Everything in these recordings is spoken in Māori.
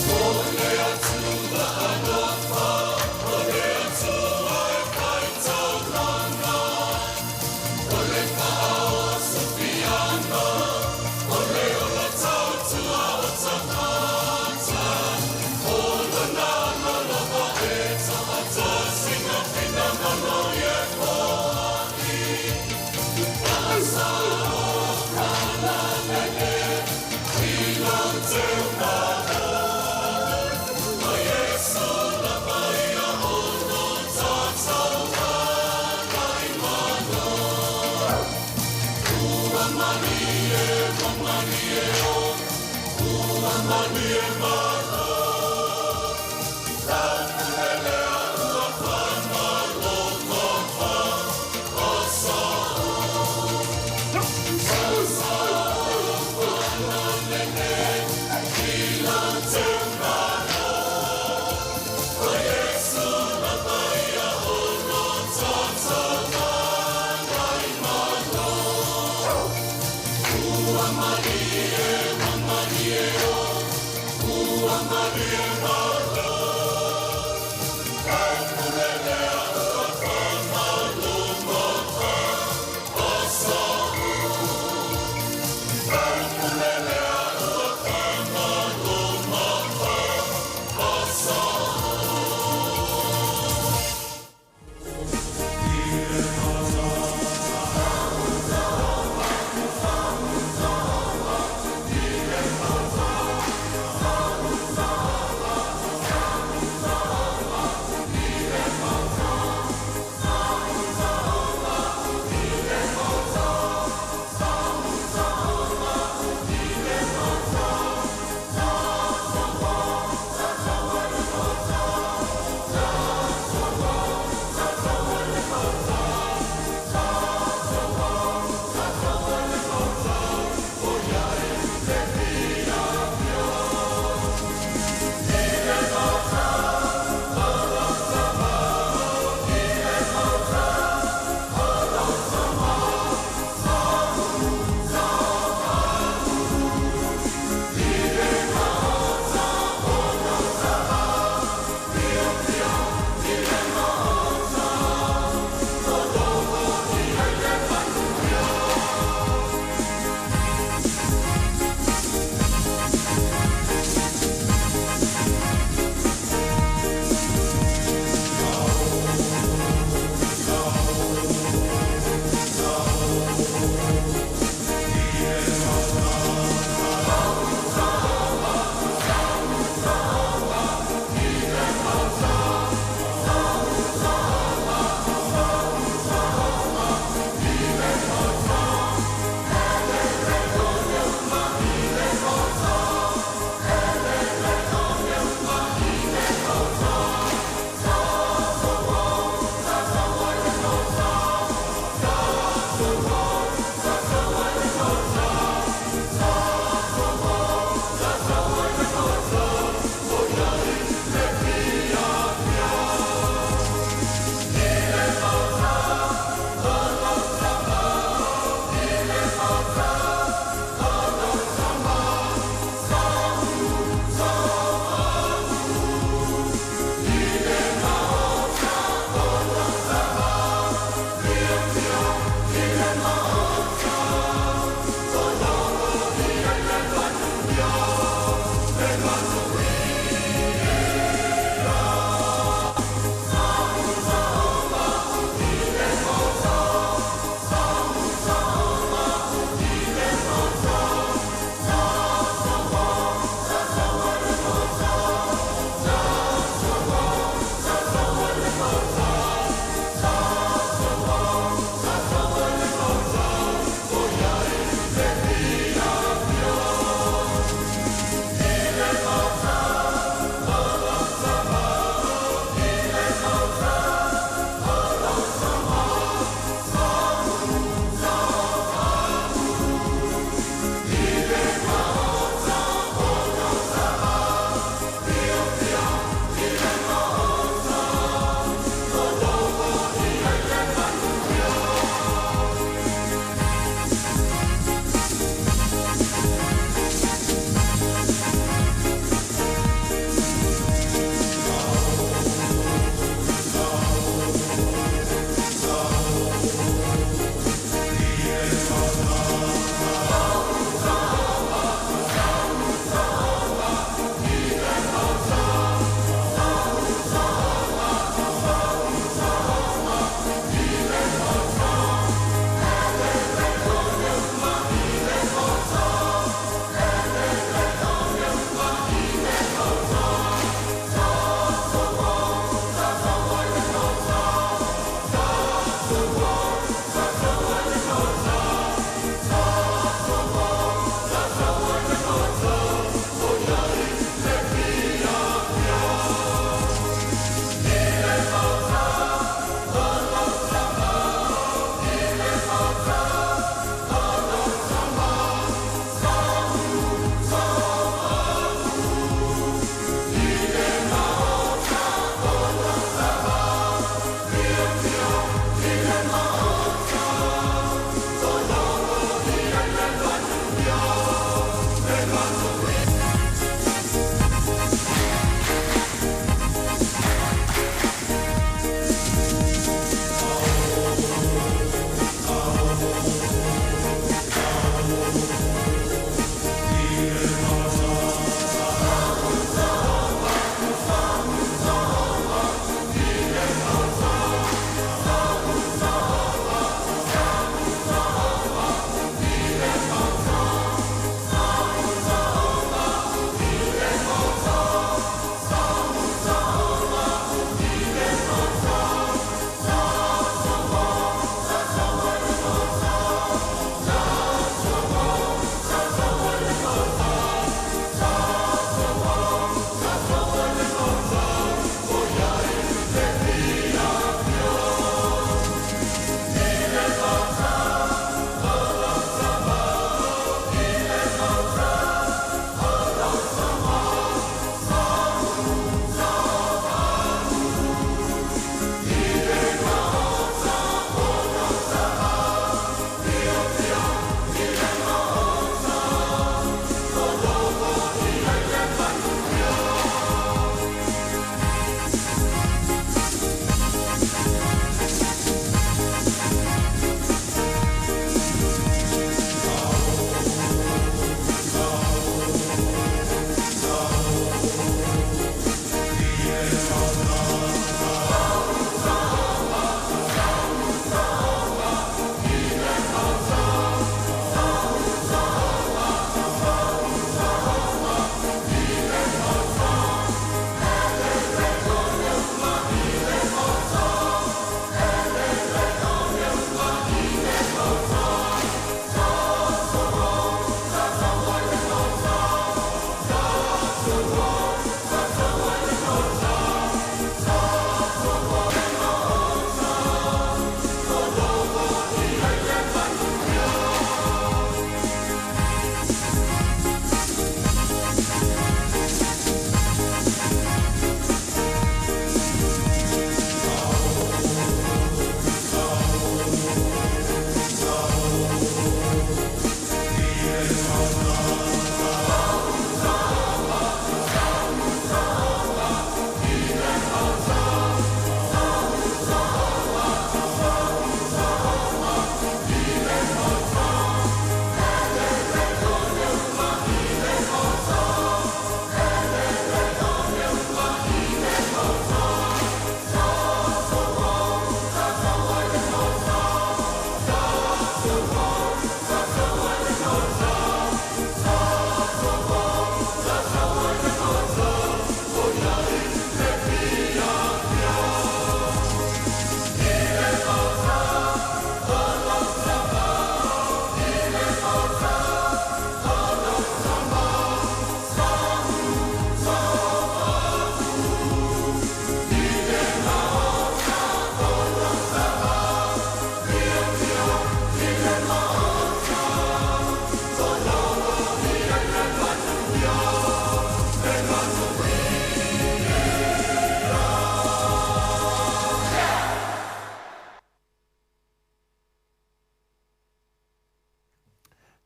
Ole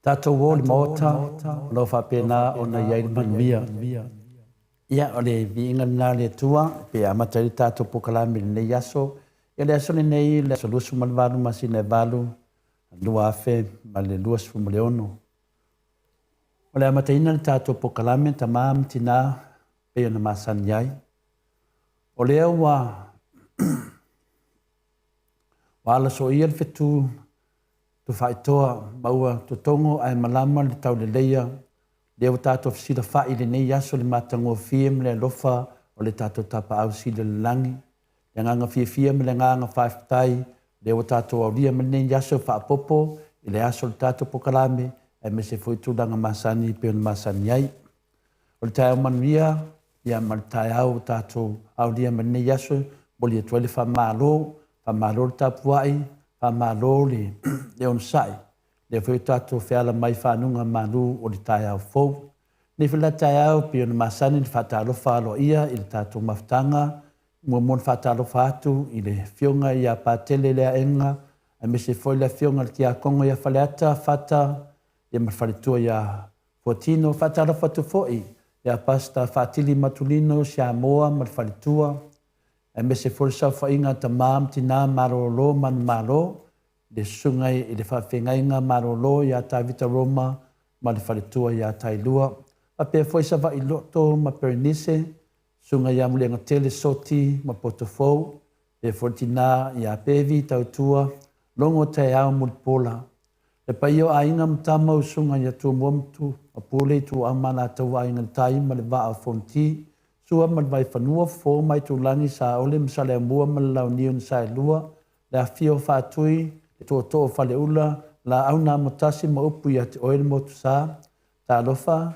Tato wo le mota, lo fa pena o na iai manuia. Ia o le viinga na le tua, pe a matari tato pokalami le yaso, ia le aso le nei le solusu malvalu masi le valu, lua afe ma le lua sifu ma le ono. O le amataina le tato pokalami tamam tina pe o na masani iai. O lea wa ala so ia le fetu tu faitoa maua tu tongo ai malama le tau le leia leo tato fisila fai le nei aso le matango fiem le lofa o le tato tapa au sila le langi le nganga fia me le nganga whaifitai leo tato au lia me nei aso fa popo i le aso le tato pokalame e me se foi tulanga masani pe on masani ai o le tai manuia ia mal tai au tato au lia me nei aso boli e tuele fa malo le tapuai malo le on sai le foi tato feala mai fanunga malu o le tai au fo ni fela tai au pe on masani le fatalo falo ia il tato maftanga mo fatalo fatu i le fionga ia patele le enga a me se foi la fionga ki a kongo ia falata fata ia mafalitua ia fotino fatalo fatu foi ia pasta fatili matulino sia moa mafalitua e me se foi sa fa inga tamam tina marolo man malo le sungai i le whawhengainga marolo ia ta vita Roma ma le whaletua ia tailua. A pia foi sa va i loto ma Pernice, sungai ia mulenga tele soti ma Potofou, e fortina ia pevi tautua, longo te au mulpola. Le paio a inga mtama u sungai ia tu mwamtu, a pule tu amana tau a inga tai ma le va a fonti, sua ma le vai whanua fo mai tu langi sa ole msale mua ma le launion sa lua, le a fio fatui, to fale ula la auna motasi ma upu ya te oil motusa ta lofa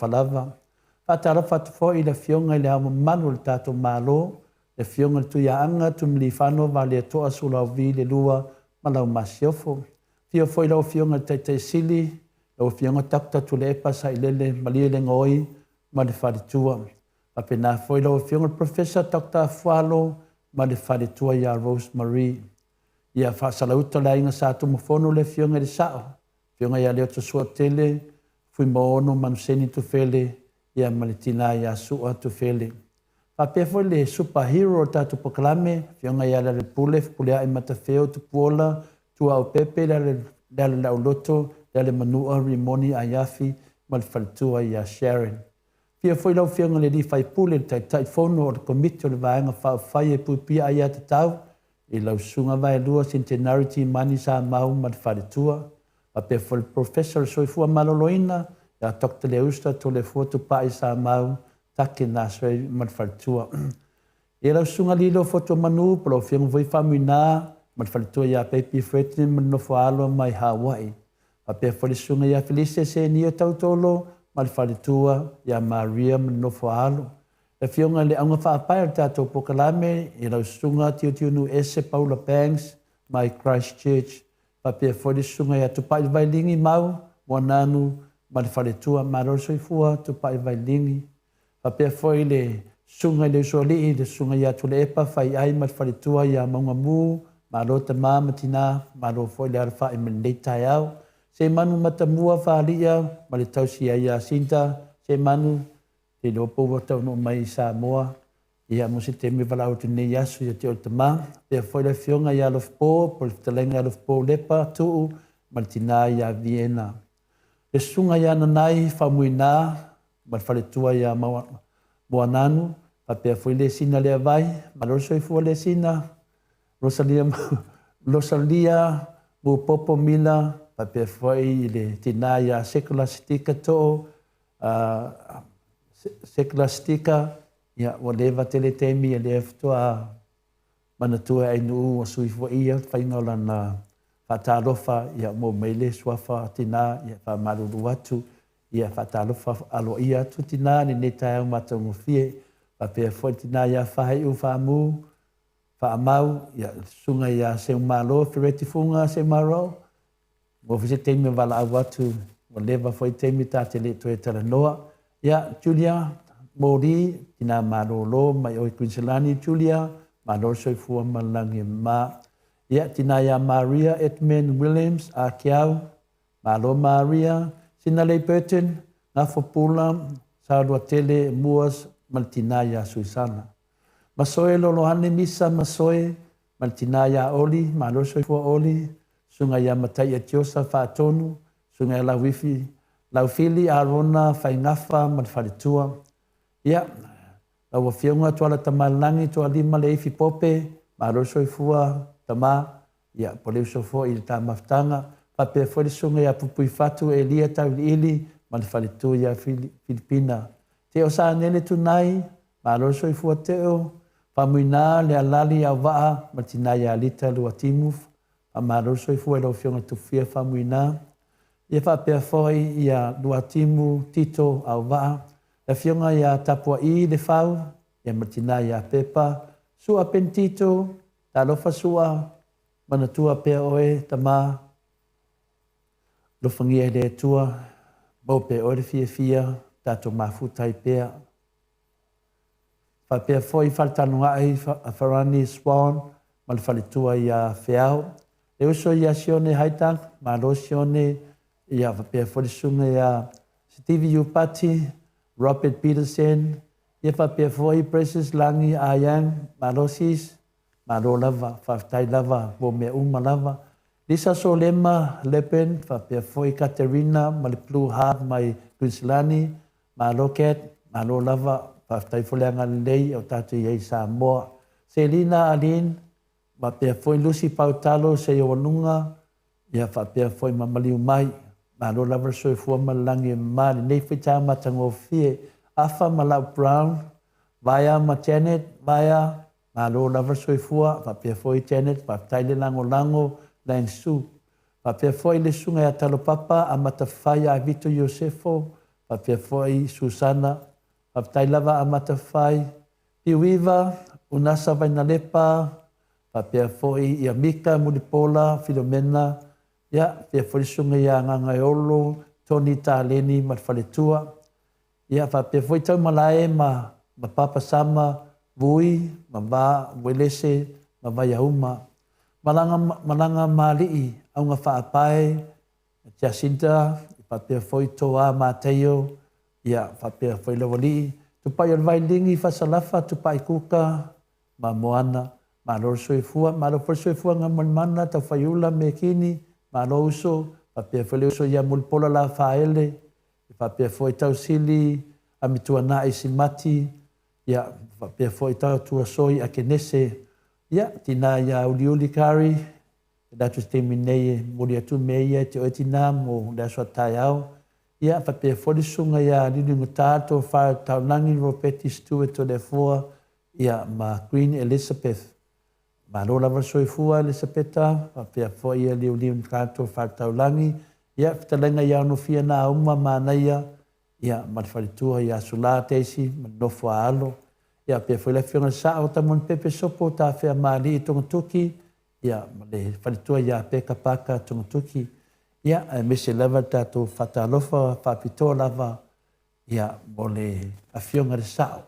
lava fa ta lofa to fo i le fionga le amo manu le tato malo le fionga tu ya anga tu mlifano vale to asula vi le lua malau masiofo fio foi lo fionga te sili lo fionga takta tu le pasa ilele mali le ngoi ma le falitua apena foi lo fionga professor takta fualo ma le falitua ya Rosemary ia whasalauta la inga sa tu mafono le fionga de sao. Fionga ia leo tu sua tele, fui moono manuseni tu fele, ia malitina ia sua tu fele. Papea foi le superhero tatu pokalame, fionga ia le pule ai matafeo tu puola, tu au pepe le lauloto, le manua rimoni ayafi, malfaltua ia Sharon. Fia foi lau fionga le di fai pule, tai fono o le komite o le vaenga fai e pupi aia te tau, i lau sunga vai lua centenarity mani sa mau ma wharetua. A pe for professor soifua maloloina, ia Dr. Leusta to le fuatu pai sa mau, take na soi ma wharetua. I lau sunga lilo foto manu, pro fiong voi famina, ma wharetua ia pepi fretin ma nofo alo mai Hawaii. A pe for sunga ia Felice se nio tautolo, ma wharetua ia Maria ma nofo alo. E fionga le anga whaapai o tātou pokalame, i lau sunga tiu nu ese Paula Banks, mai Christchurch, papea fwere sunga ia tupai vai lingi mau, wananu, ma le wharetua, ma roso i fua, tupai vai lingi. Papea fwere le sunga le usoli, le sunga ia tule epa, fai ai ma le wharetua ia maunga mu, ma rota mama tina, ma ro fwere le arwha i mendei tai au. Se manu matamua whaalia, ma le tausi ia sinta, se manu, te lopo wata no mai Samoa ia mo se temi vala o tene yasu ia te o tama pe foi la fionga ia lof po te lenga lof po lepa tu martina ia Viena e sunga ia nanai famuina mal fale tua ia moananu pe foi le sina le vai mal so foi le sina Rosalia mo popo mila pe foi le tina ia sekula stika to seklastika ia o leva teletemi e leva toa manatua ai nu o suifo ia whaingola na whatalofa ia mo meile suafa tina ia whamaruru atu ia whatalofa alo ia tu tina ni netai au matangu fie papea fwoi tina ia whahai u whamu whamau ia sunga ia se umalo whireti funga se maro mo fise teimi wala au atu o leva fwoi teimi tātele toe tala noa ya Julia Mori tina marolo mai oi Queenslandi Julia marolo soifua malangi ma ya tina ya Maria Edmund Williams a kiau Malo Maria, Sinalei Burton, Ngafo Pula, Sarua Tele, Muas, Maltinaya Suisana. Masoe Lolohane Misa Masoe, Maltinaya Oli, Malo Soifua Oli, Sungaya Matai Etiosa Fatonu, Sungaya Lawifi, Laufili Arona, Faingafa, Malfaritua. Ia, Lawa Fionga Tuala Tamalangi, Tualima Leifi Pope, Malo Soifua, Tama, Ia, Poleu Sofo, Ilta Maftanga, Pape foi sunga ya pupui fatu Elia Tauili, Malfaritua ya Filipina. Te o sa nele tunai, Malo Soifua Teo, Pamuina le alali a waa, Matina ya Alita Lua Timuf, Malo Soifua Elo Fionga Tufia Pamuina, Ia Pape foi ya Lua Timu, Tito a waa, La Fionga ya Tapua I le Fau, ya Matina ya Pepa, Sua Pentito, Talofa Sua, Manatua Pea Oe, Tama, Lofangia le tua, Bope Oe Fia, Tato Mafu Taipea, Papea foi faltanua ai Farani Swan, Malfalitua ia Feao, Euso ia Sione Haitang, Malo Sione ia Papea foi sunga ia Stevie Upati, Robert Peterson, ia Papea foi Precious Langi Ayang, Malosis, Malo Lava, Faftai Lava, Bome Lava, Lisa Solema Lepen, Papea foi Katerina, Maliplu Ha, Mai Quinslani, Malo Ket, Malo Lava, Paftai Fulenga Lei, o Tatu Yei Samoa. Selina Alin, Papea foi Lucy Pautalo, Seyo Wanunga, ia Papea foi Mamaliu Mai, Malo Lava Soifua Malangi Mali, Nefita Matangofie, Afa Malau Brown, Vaya Janet, Vaya, Malo Lava Soifua, Papea foi Janet, Paftai Le Lango Lango, Lang Su, Papea foi Le Sunga ya Talopapa, Amatafaya Vito Yosefo, Papea foi Susana, Paptai lava amatafai, Piwiva, Unasa Vainalepa, Papea foi ia Mika, Mulipola, Filomena, ia Pea foi sunga ia Ngangaiolo, Tony Taleni, Matfaletua, ia Papea foi tau malae ma Papa Sama, Vui, Mamba, Welese, Mamba Yauma, Malanga Malii, Aunga Faapai, Jacinta, Papea foi Toa Mateo, ia Papea foi lawali, tupai alvai lingi fasalafa, tupai kuka, ma moana, ma lor soifua, ma lor soifua ngamanmana, tau faiula me kini, ma lo uso, Papea foi uso ia mulpola la faele, Papea foi tau sili, amituana isimati, ia Papea foi tau tua soi a kenese, ia tina ia uliuli kari, datu temineye, muri atu meia, te oetina mo daswa taiao, ia Papea foi sunga ia lili ngutato, fa taulangi Ropeti Stewart o le fua, ia ma Queen Elizabeth, ma lola Soifua Elizabetha, Papea foi ia lili ngutato, fa taulangi, ia fitalenga ia nofia na uma manaia, ia malfaritua ia sula teisi, manofua alo, ia Papea foi le fionga sa o tamon pepe sopo ta fea mali i tongotuki, ia le faritua ia peka paka tongotuki, ia mese lava tatou fatalofa faapitoa lava ia mo le afioga le sao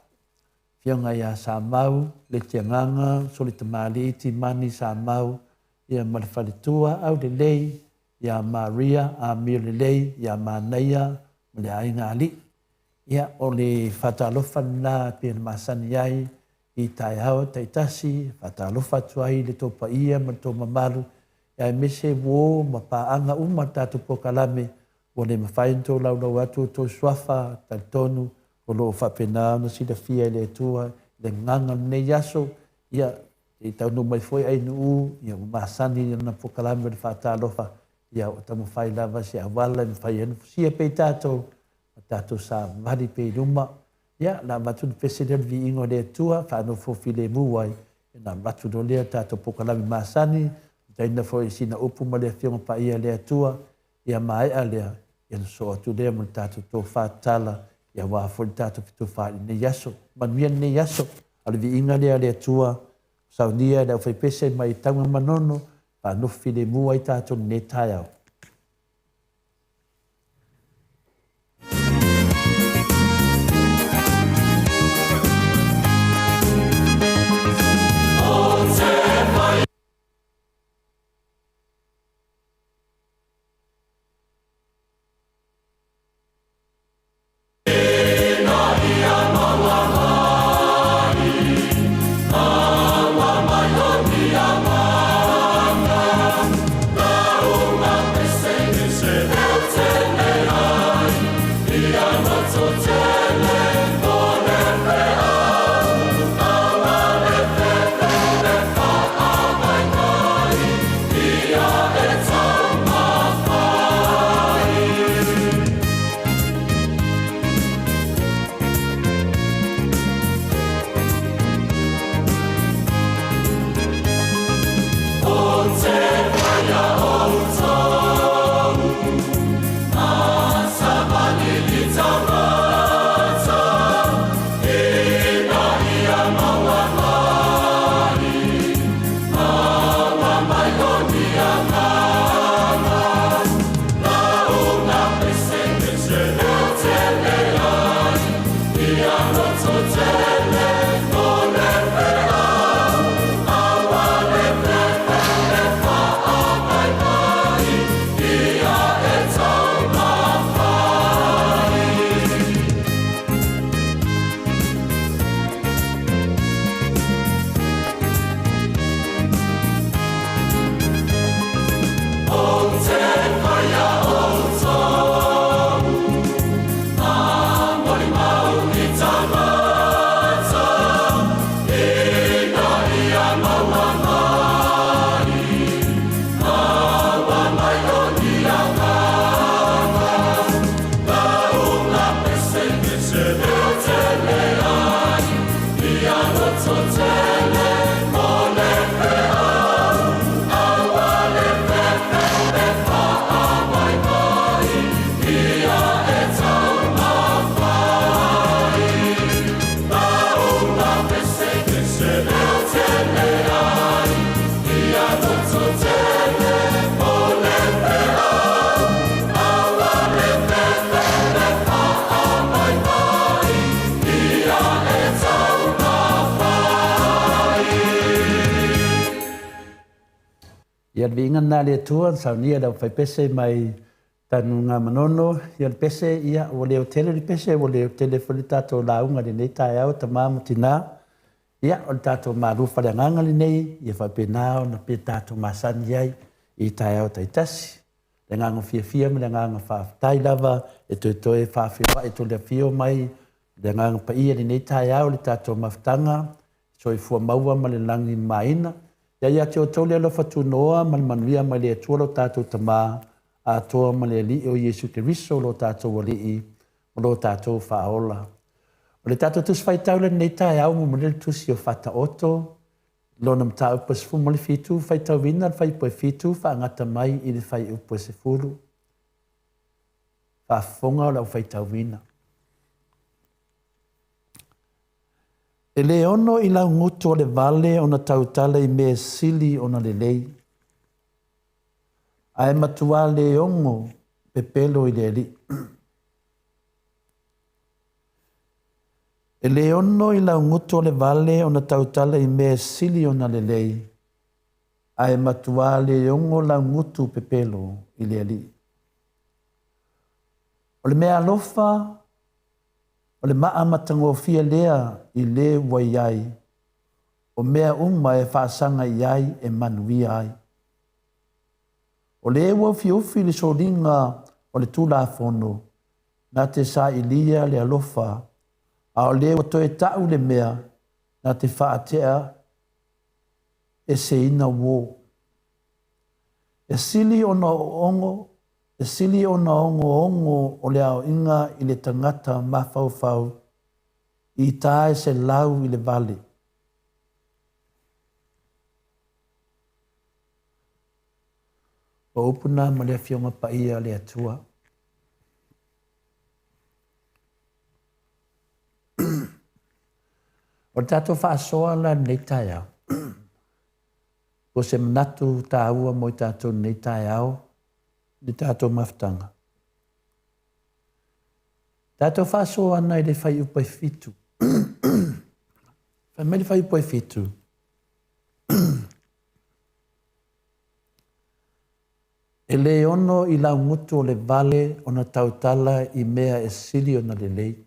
fioga ia sa mau le tiagaga so le tamālii timani sa mau ia ma le faletua au lelei ia Maria amio lelei ia manaia ma le aiga alii ia o le fatalofa lanā pea le masani ai i taeao taitasi fatalofa atu ai le topaia ma le tomamalu ia mese wo ma paaga uma tatou pokalame ua le mafaitou laulau atu to suafa talitonu o loo faapena ona silafia i le atua le gaga lenei aso ia i taunu mai foi ai nuu ia ua masani ona pokalame o le faatalofa ia o tamafai lava se auala i mafai anu fusia pei tatou ma tatou sa vali pei luma ia na matu le pese le viiga o le atua faanofofi lemu ai na matu no lea tatou pokalame masani taina foi sina upu ma le afioga paia le atua ia maeʻa lea ia na so atu lea ma le tatou tofatala ia ua foi le tatou fitofāʻi lenei aso manuia lenei aso a le viiga lea le atua saunia le aufai pese mai tauga manono faanofi lemu ai tatou lenei taeao Ia vinga na le tua sa nia da fai pese mai tanu nga manono ia pese ia o le hotel le pese o le hotel fo tato la unga de nei tai au tamamu tina ia o tato maru fa le nganga le nei ia fa pena o na pe tato masan iai I tai au tai tasi le nganga fia me le nganga fa tai lava e to e fa fia e to le fio mai le nganga pa ia le nei tai au le tato maftanga so I fu maua ma le langi maina ia te o tole alo fatu noa manuia ma le atua lo tātou tama a toa ma le li o Yesu Keriso lo tātou wali I lo tātou whaola. O le tātou tus whai taule nei tae au mo le tusi o whata oto lo nam tā upa sifu mo le fitu whai tau wina whai poe fitu wha ngata mai I le whai upa sifuru. Wha fonga o lau whai tau wina. E le ono I lau ngutu o le vale o na tautala I me sili o na le lei. A e matua le ongo pe pelo I le li. E le ono I lau ngutu o le vale o na tautala I me sili o na le lei. A e matua le ongo lau ngutu pe pelo I le li. O le mea alofa o le maa matangofia lea I le waiai, o mea e whaasanga iai e manui ai. O le ewa fiufi le soringa o le tula fono, na te sa ilia le alofa, a o le ewa toe tau le mea, na te whaatea e se ina wo. E sili o na ongo, e sili o na ongo o le ao inga I le tangata mawhauwhau, I tae se lau I le vale. O upuna ma le fionga paia le atua. O tato whaasoa la nei tae au. Ko se manatu ta ua mo I tato nei tae au, ni tato maftanga. Tato whaasoa ana I le whai upai fitu. Whai mele whai upai fitu. E le ono I lau ngutu o le vale o na tautala I mea e sili o na le lei.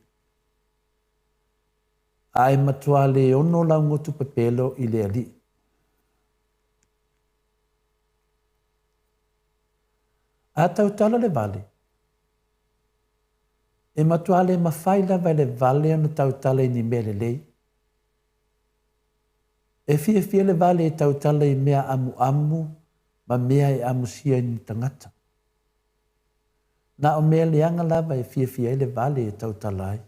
A e matua le ono lau ngutu pepelo I le ali. A tautala le vale. E matua le mawhaila vai le vale o na tautala I ni mea le lei. E fia le vale e tautala I mea amu ma mea e amusia ni tangata. Na o mea leanga lava e fia le vale e tautala ai.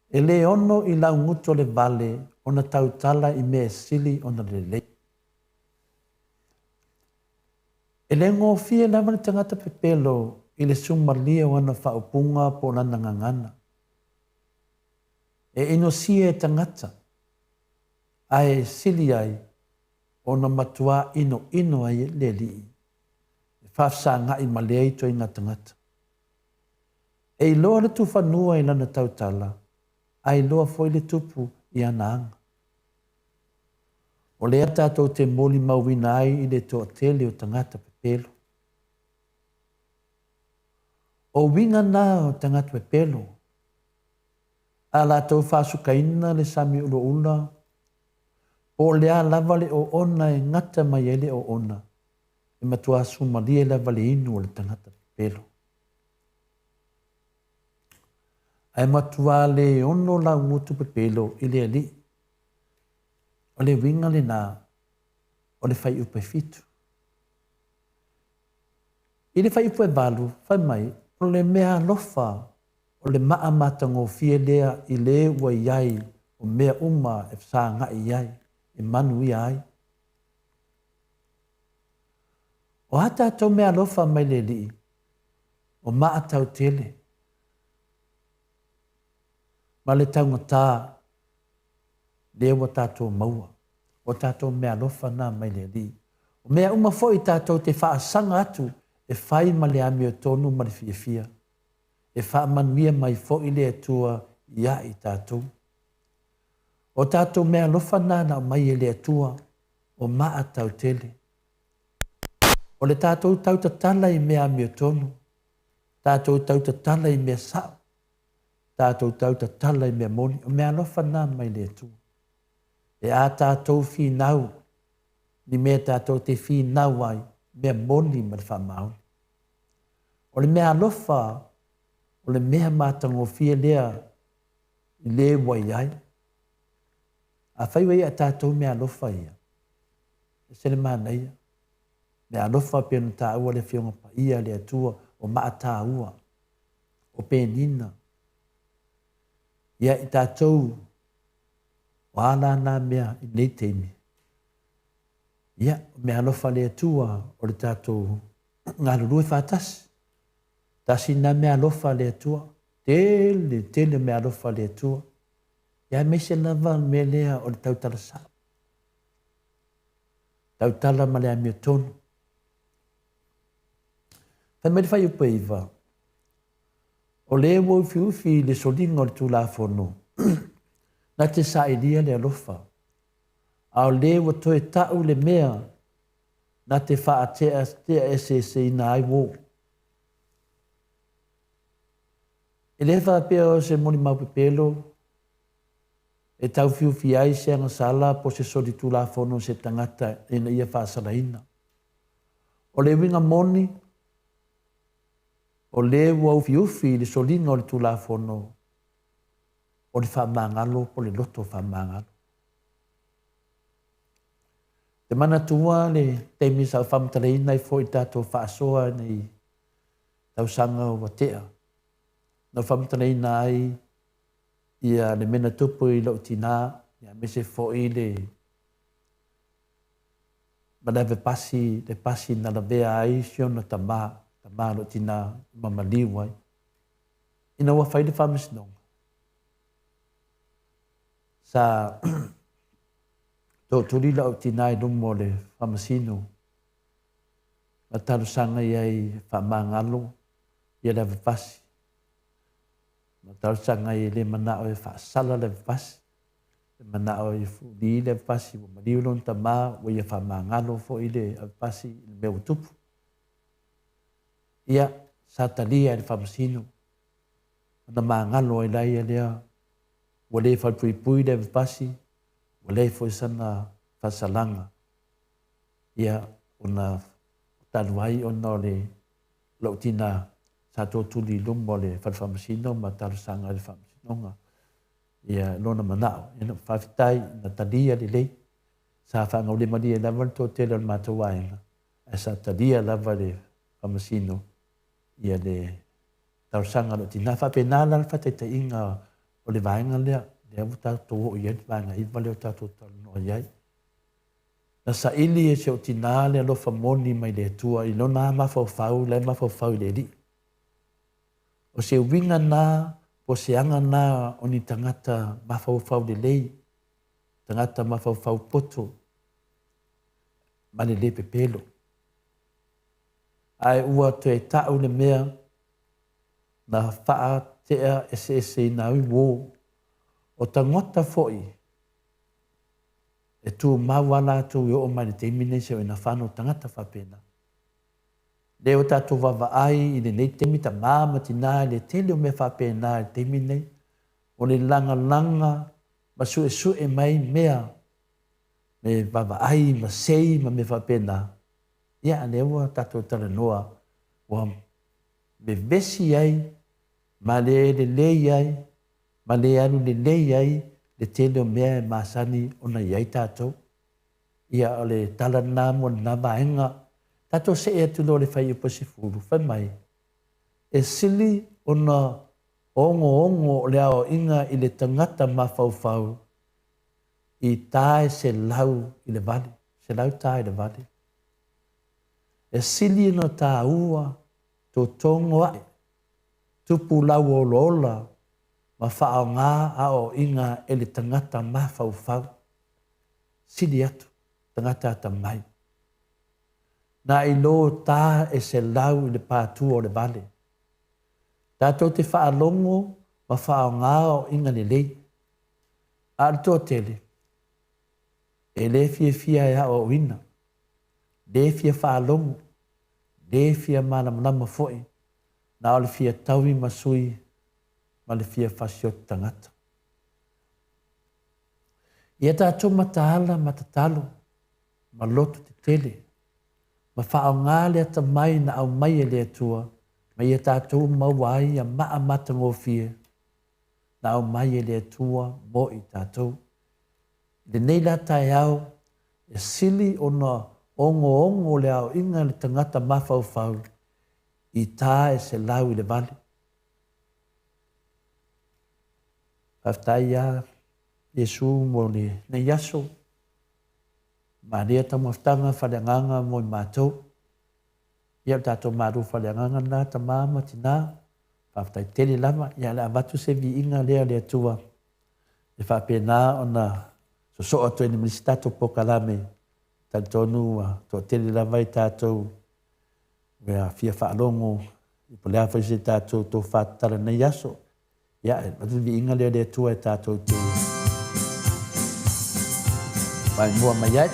E le ono I lau nguto le vale o na tautala I mea sili o na le lei. E le ngō fia lava ni tangata pepelo I le sumalia wana whaupunga po na ngangana. E ino sia e tangata. Ai sili ai o na matua ino ai le li. E whafsa ngai malei to I ngā tangata. E loa le tu whanua I lana tautala. Ai loa foi le tupu I anaanga. O lea tātou te moli mauina ai I le toa tele o tangata pepelo. O winga nā o tangata pepelo. A la tau whasukaina le sami ulo ula. O lea lava le o ona e ngata mai ele o ona. E matua sumalia lava le inu o le tangata pepelo. Ai matua le ono la ngutu pepelo I le ali. O le winga le nā. O le whai upe fitu. I le whai upe valu, whai mai, o le mea lofa, o le maa matango fie lea I le ua iai, o mea uma e wsa ngai iai, e manu iai. O hata tau mea lofa mai le li, o maa tau tele. Ma le taunga tā, le o tātou maua, o tātou mea lofa nā mai le li. O mea uma fo i tātou te whaasanga atu, e whai ma le ami o tonu ma le fia. E wha manuia mai fo i le atua ia i tātou. O tātou mea lofa nā na mai e le atua, o maa tau tele. O le tātou tau tatala i mea ami o tonu, tātou tau tatala i mea sao, tātou tau tatala i mea moni, o mea lofa nā mai le atua. E a tātou fi nau, ni mea tātou te fi nau ai, mea moni ma le whamau. O le mea lofa, o le mea mātango fia lea, i le wai ai. A whaiwai a tātou mea lofa ia. E se le mana ia. Mea lofa pia no tā ua le whionga pa ia le atua o maa tā ua. O pēnina. Ia i tātou o ala nā mea i nei teimi. Ia, mea lofa le atua o le tātou ngā rurue whātasi. Tasi nā mea lofa le atua. Tele mea lofa le atua. Ia me se lava me lea o le tautala sa. Tautala ma le ami o tonu. Whai mai whai upa iwa. O le wo ufi le solinga o le tū la whono. Na te sa ilia le alofa. A o le wo toe tau le mea. Na te wha atea se ina ai wo. E le wha pia o se moni mau pepelo. E tau fiufi ai se anga sala po se soli tū la whono se tangata ina ia whaasala ina. O le winga moni. O le wau fiufi le solinga o le tū la whono. O le whamangalo po le loto whamangalo. Te mana tua le teimi sa whamtareina i fo i tātou whaasoa nei tau sanga o watea. Na whamtareina ai ia le mena tupu i lau tina, ia me se fo i le manawe pasi na la vea ai siona tama lau tina mamaliu ai. Ina ua whaide whamisinonga. Sa tō turi lau tina i lumo le whamasino. Ma taru sanga iai whamangalo, ia lewe pasi. Ma taru sanga i le manao e whaasala lewe pasi. Le manao i fuli lewe pasi, wa mariu lon tama, wa ia whamangalo fo i le pasi i le meu tupu. Ia, sa talia i le whamasino. Na mangalo i lai lea, wa le whalpuipui lewe pasi, wa le fo sana whasalanga. Ia, ona taluai ona le lautina sa tō tuli lumbo le whamasino ma taru sanga le whamasinonga. Ia, lona manao. Ia, whawhitai na talia le lei. Sa whangau le maria lava tō tele o mātou waenga. E sa talia lava le whamasino. Ia le taru sanga lo tina. Whapenala whateita inga o le waenga lea. Le avu tātou o iai waenga iwa leo tātou talu no iai. Na sa ili e se o tina le alofa moni mai le tua. I lona mawhau le mawhau le li. O se winga nā, o se anga nā o ni tangata mawhau le lei. Tangata mawhau poto. Mane le pepelo. Ai ua to e tau le mea na whaa tea ese na ui wō. O tangota foi. E tu mawala tu yo o mai te mine se o ina whano tangata whapena. Leo tātou wawa ai i le nei temi ta māma tina le tele o me whapena i temi nei. O le langa ma sue mai mea. Me wawa ai ma sei ma me whapena. Ia leo tātou tala noa. Wa me vesi ai ma le lei ai. Ma le anu le lei ai le tele o mea e masani o na iai tātou. Ia o le tala nāmo na vaenga. Tātou se e atu lo le whai upa se furu. Whai mai. E sili o na ongo le ao inga i le tangata mawhau. I tae se lau i le vali. Se lau tae i le vali. E sili no tā ua. Tō tongo ai. Tupu lau o lola. ma whaaonga a o inga e le tangata mawhauwhau. Sidi atu, tangata ata mai. Na i lo tā e se lau i le pātu o le vale. Tātou te whaalongo ma whaaonga o inga le lei. Arto tele. E le fia e a o ina. Le fia whaalongo. Le fia manamnama foi. Na o le fia taui masui. Ma le fia whasiot tangata. Ia tātou mataala matatalo. Ma loto te tele. Ma whaonga le ata mai na au mai e le atua. Ma ia tātou mawai a maa matango fia. Na au mai e le atua mo i tātou. Le nei la tai au, e sili o na ongo le au inga le tangata mawhauwhau. I tā e se lau i le vale. Haftai a Yesu mo le ne yaso. Ma rea tamaftanga whaleanganga mo i mātou. Ia tātou maru whaleanganga nā ta māma tina. Haftai tele lama, ia le avatu se vi inga lea lea tua. E whapena o na so atu e ni milisi tātou pokalame. Tātonu tō tele lama i tātou. Wea fia whaalongo. I po lea whaise tātou tō whātara ne yaso. Ia e matu vi inga lea lea tua e tātou tū. Mai mua mai ai.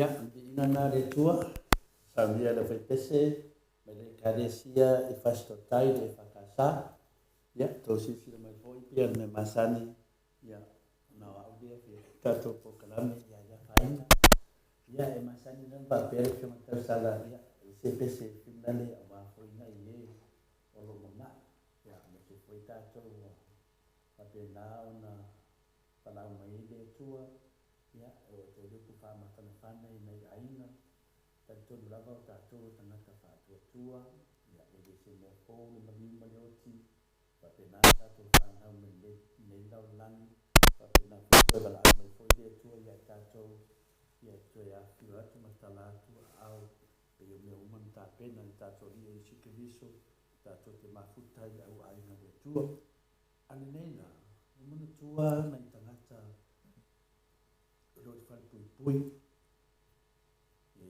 Ya, ina na le tua, samia le fetese, me le karesia e fasto tai le fakasa. Ya, to sisi le mai foi pia me masani. Ya, na audia fi tato po kalame ya faina. Ya, e masani nan ba pere ke mata sala ya, se pese finale aba foi na ye. Olo mama. Ya, me se foi tato pa na ona pala mai le tua. Ya, o te luku wha matana nei aina, tanto lava o tātou tangata whātua, ya, e le se mea pō, le manima le oti, whapena tātou whanau me nei lau langi, whapena whikoe wala au mai fōi le tua, ya tātou, ya toi a whiu atu matala atu au, pe o mea umana tā pena, ni tātou lia i sike viso, tātou te mafutai au aina le tua. Ane nei la, umana tua nei tangata, lo te whare pui e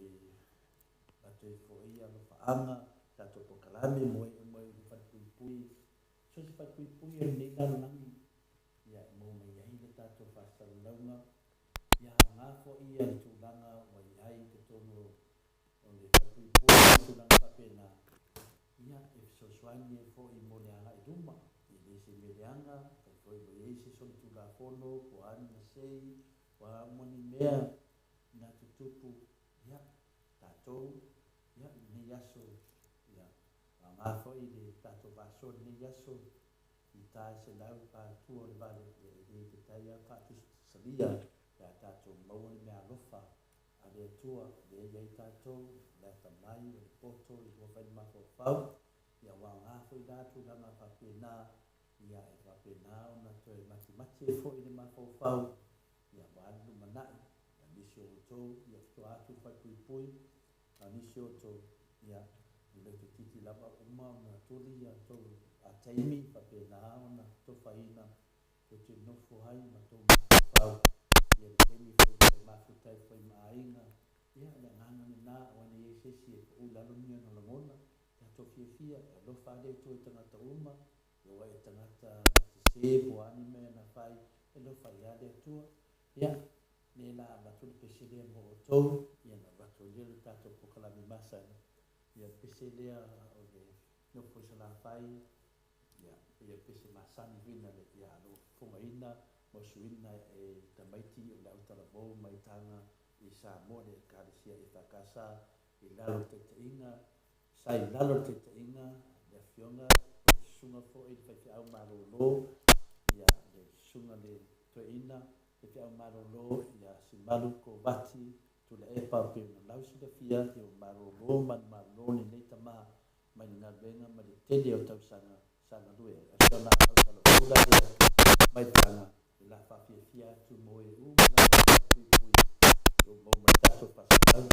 lato e fōi alo whaanga tato po kalame moe le whare pui so se whare pui e nei lalo nangi ia e mō mai ai le tato whastara launga ia ngā fōi e tūlanga wai ai te tono o le whare pui tūlanga whapena ia e sosuani e fōi mō le anga i ruma i le se me le anga kai fōi mo i se son tūla whono ko ani na sei wa moni mea na tutupu ya tatou ya ni yaso ya ma foi de tatou vaso ni yaso i tai se lau pa tu o vale de te tai a pa tu salia ya tatou mau ni mea lofa a le tua de ya tatou la tamai o poto i go fai ma ko pau ya wa nga foi da tu la ma pa pena ya e pa pena na to e mati foi ni ma ko pau ya walu manai ya nisio to ya to atu fa pui ya nisio to ya le te titi lava uma na tuli ya to a taimi pa pe na ona to faina to te no fo hai ma to pau ya te mi fo te ma fu tai fo ma ainga ya le ngana ni na ona ye se si o la lo mia na la mona ya to fia lo fa de to tanga ta uma yo wa tanga ta se bo anime na fai e lo fa ya de to ya le la batul pesile mo to ya na batul le tato po kala mi masa ya pesile o le no fo la fai ya pese masani vina le ya no fo ina mo suina e tamaiti o la utala bo mai tanga i sa mo le karisia i takasa i lalo te inga sai lalo te inga le fionga sunga fo i fa au marolo ya le sunga le to ina e te au marolo ia si malu ko bati tu le epa pe na lausi da fia te o marolo man marolo ni nei tama mai na venga ma le tele o tau sana lue a sona au tala pula mai tana la fa fia tu moe u na pui o mo mai tato pasal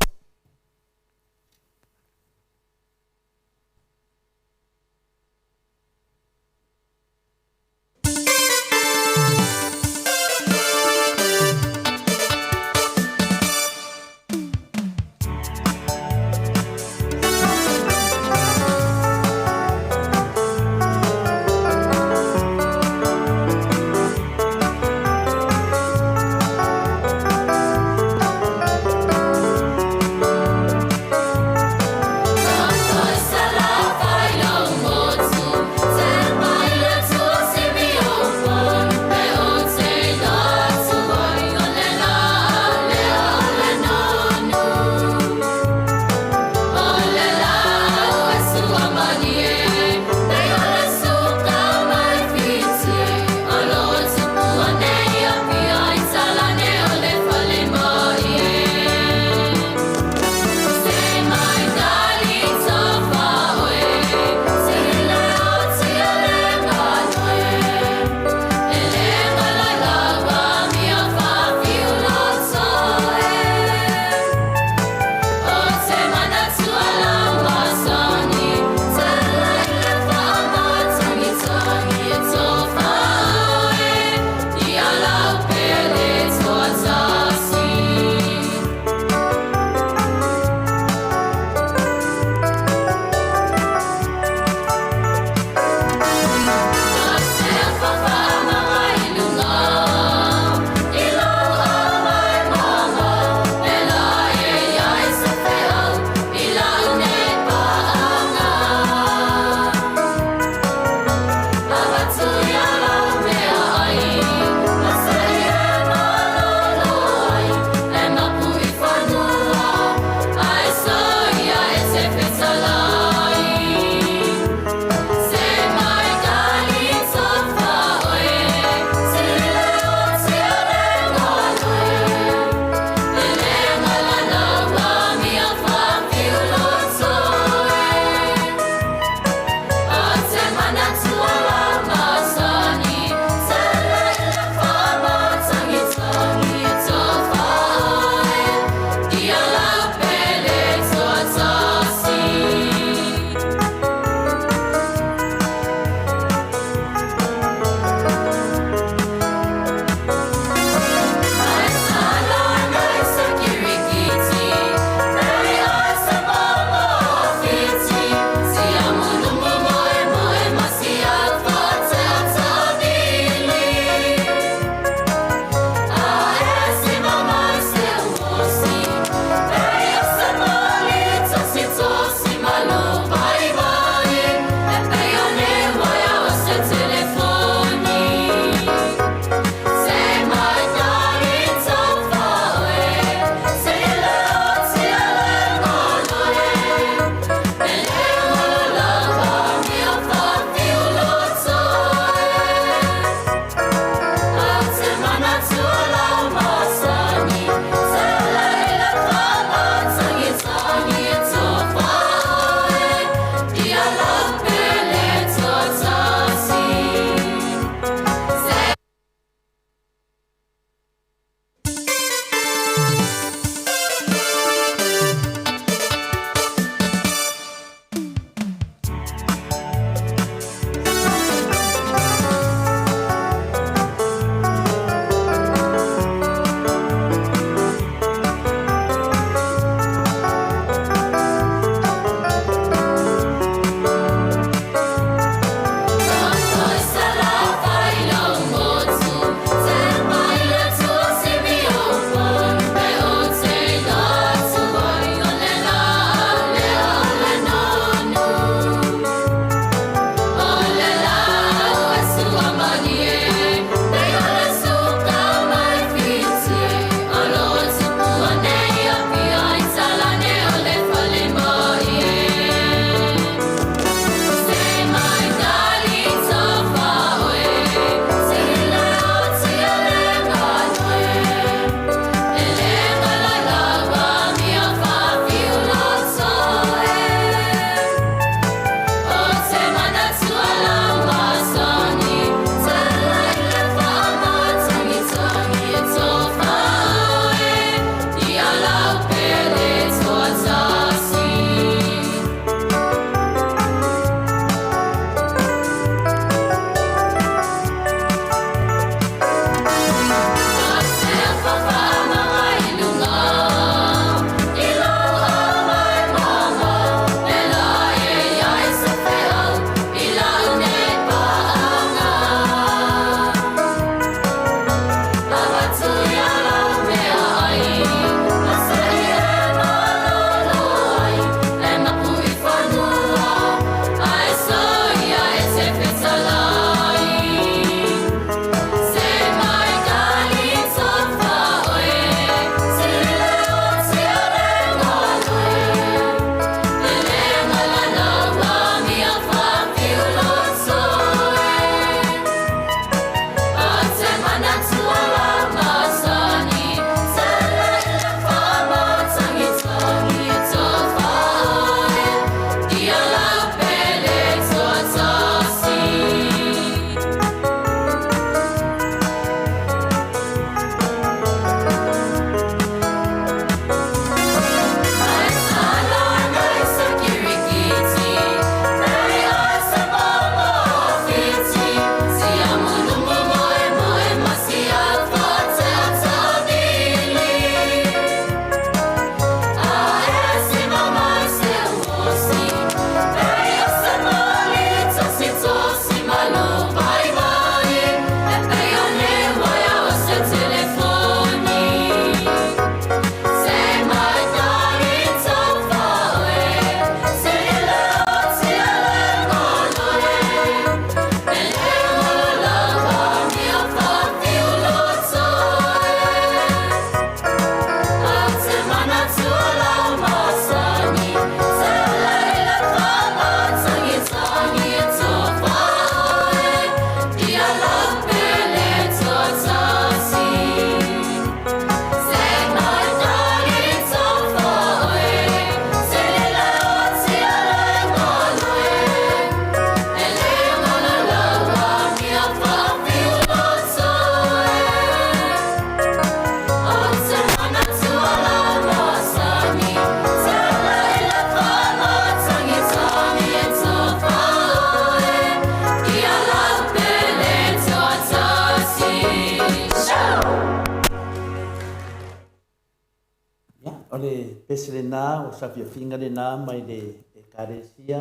le pese le nā o safia finga le nā mai le ekaresia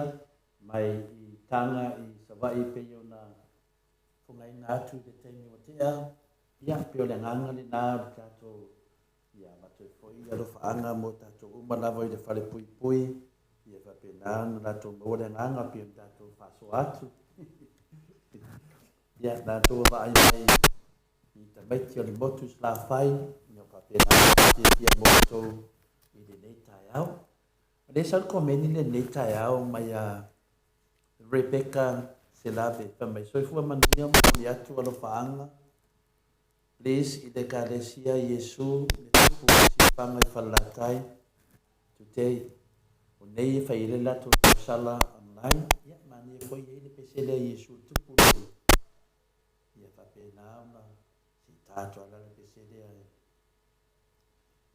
mai I tanga I savai pe yo na fungai nā tu le teimi o tea ia pe o le nganga le nā o tato ia matoi foi alo faanga mo tato umalawa I le fale pui pui ia fa pe nā na tato mo le nganga pe o tato faso atu ia tato wa ai mai I ta maiti o le motus la fai ia fa pe nā ia moto I le nei tai au le sa komeni le nei tai au mai a Rebecca Selabe pa mai soifua mania mo I atu alo faanga please I le kalesia Yesu le tupu si panga I whalatai today o nei fa I le lato sala online ia mani e foi I le pesele Yesu tupu ia fa pe na una si tato ala le pesele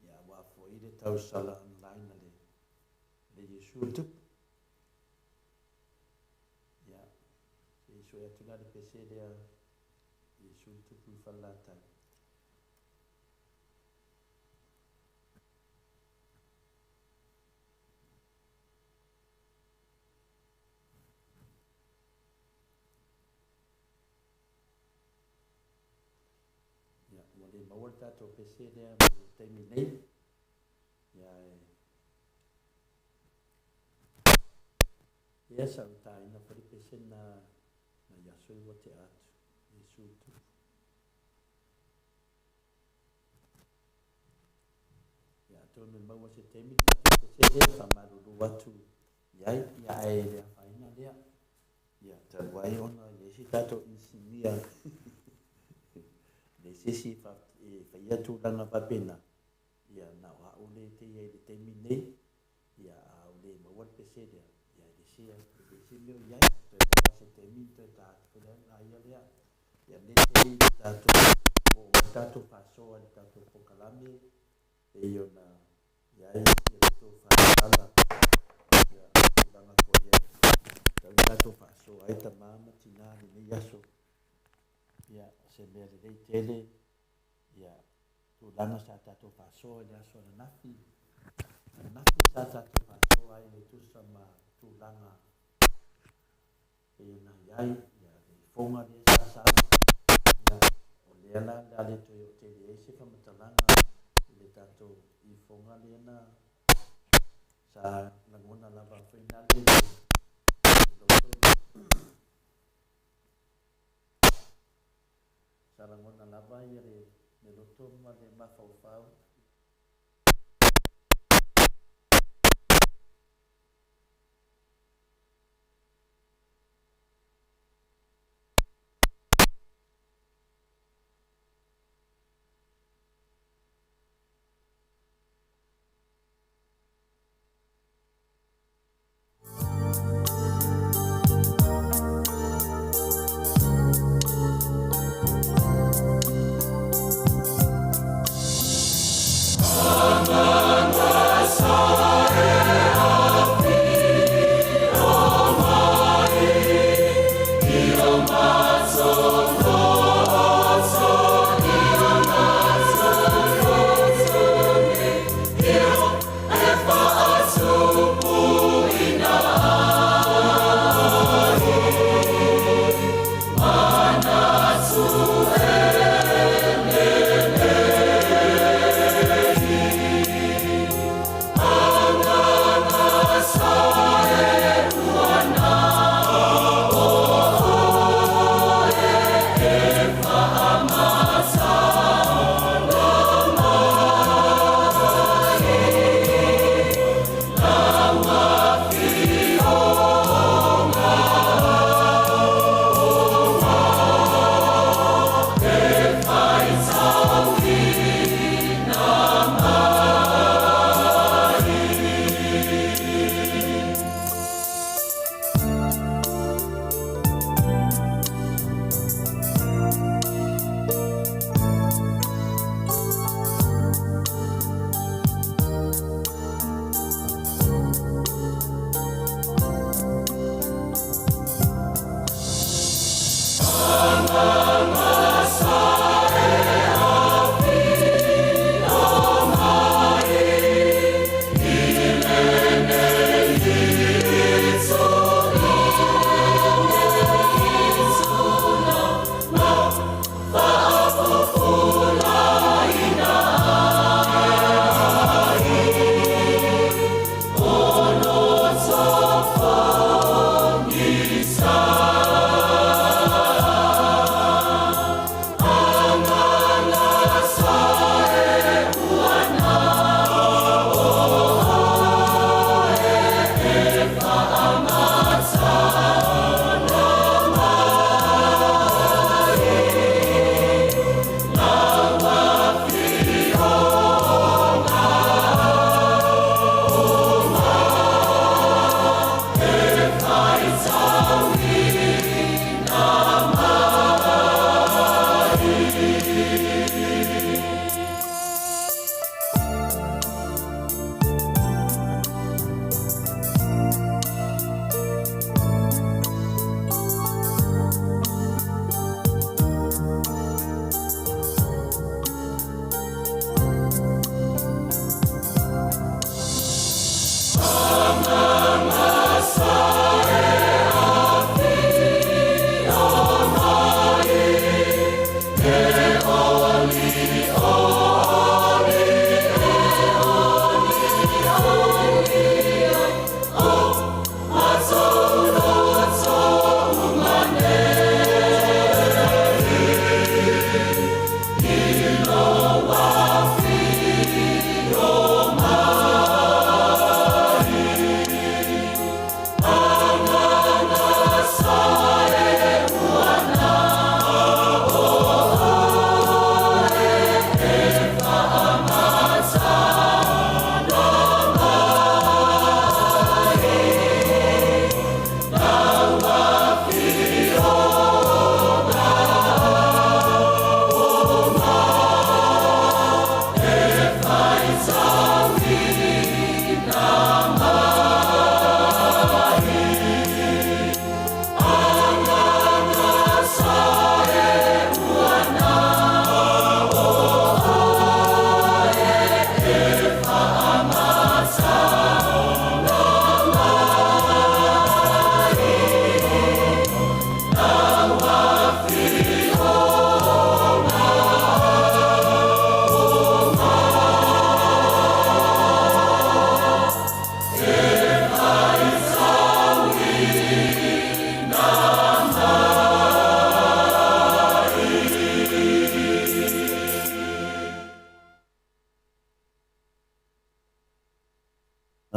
ia wa foi le tau sala online le Yesu tupu ia Yesu ya tula le pesele Yesu tupu whalatai Mawar tato pese dia taimi nei ia sa uta ina pari pese na yaso I te atu Yesu tu ia to me mawa se taimi pese dia sa maruru watu ia le faina dia ia tawai ona Yesu tato insinia le sisi fa ia tu langa papena ia na wa ole te ia le te mine ia ole ma wat pese dia ia le sia le simi ia te ba se te mi te ta ko le ia le ia le te ta to o ta to paso al ta to ko kalame e yo na ia to fa ala ia langa ko ia ta to paso ai ta mama tina ni yaso ia se me le tele ia tu lana sa tato paso ia so na nafi sa tato paso ai tu sama tu lana e na yai ia le fonga le sa ia o le ala dale to yo te le se fa matalanga le tato I fonga le na sa na ngona lava final le sarangona lava ia le loto ma le mafau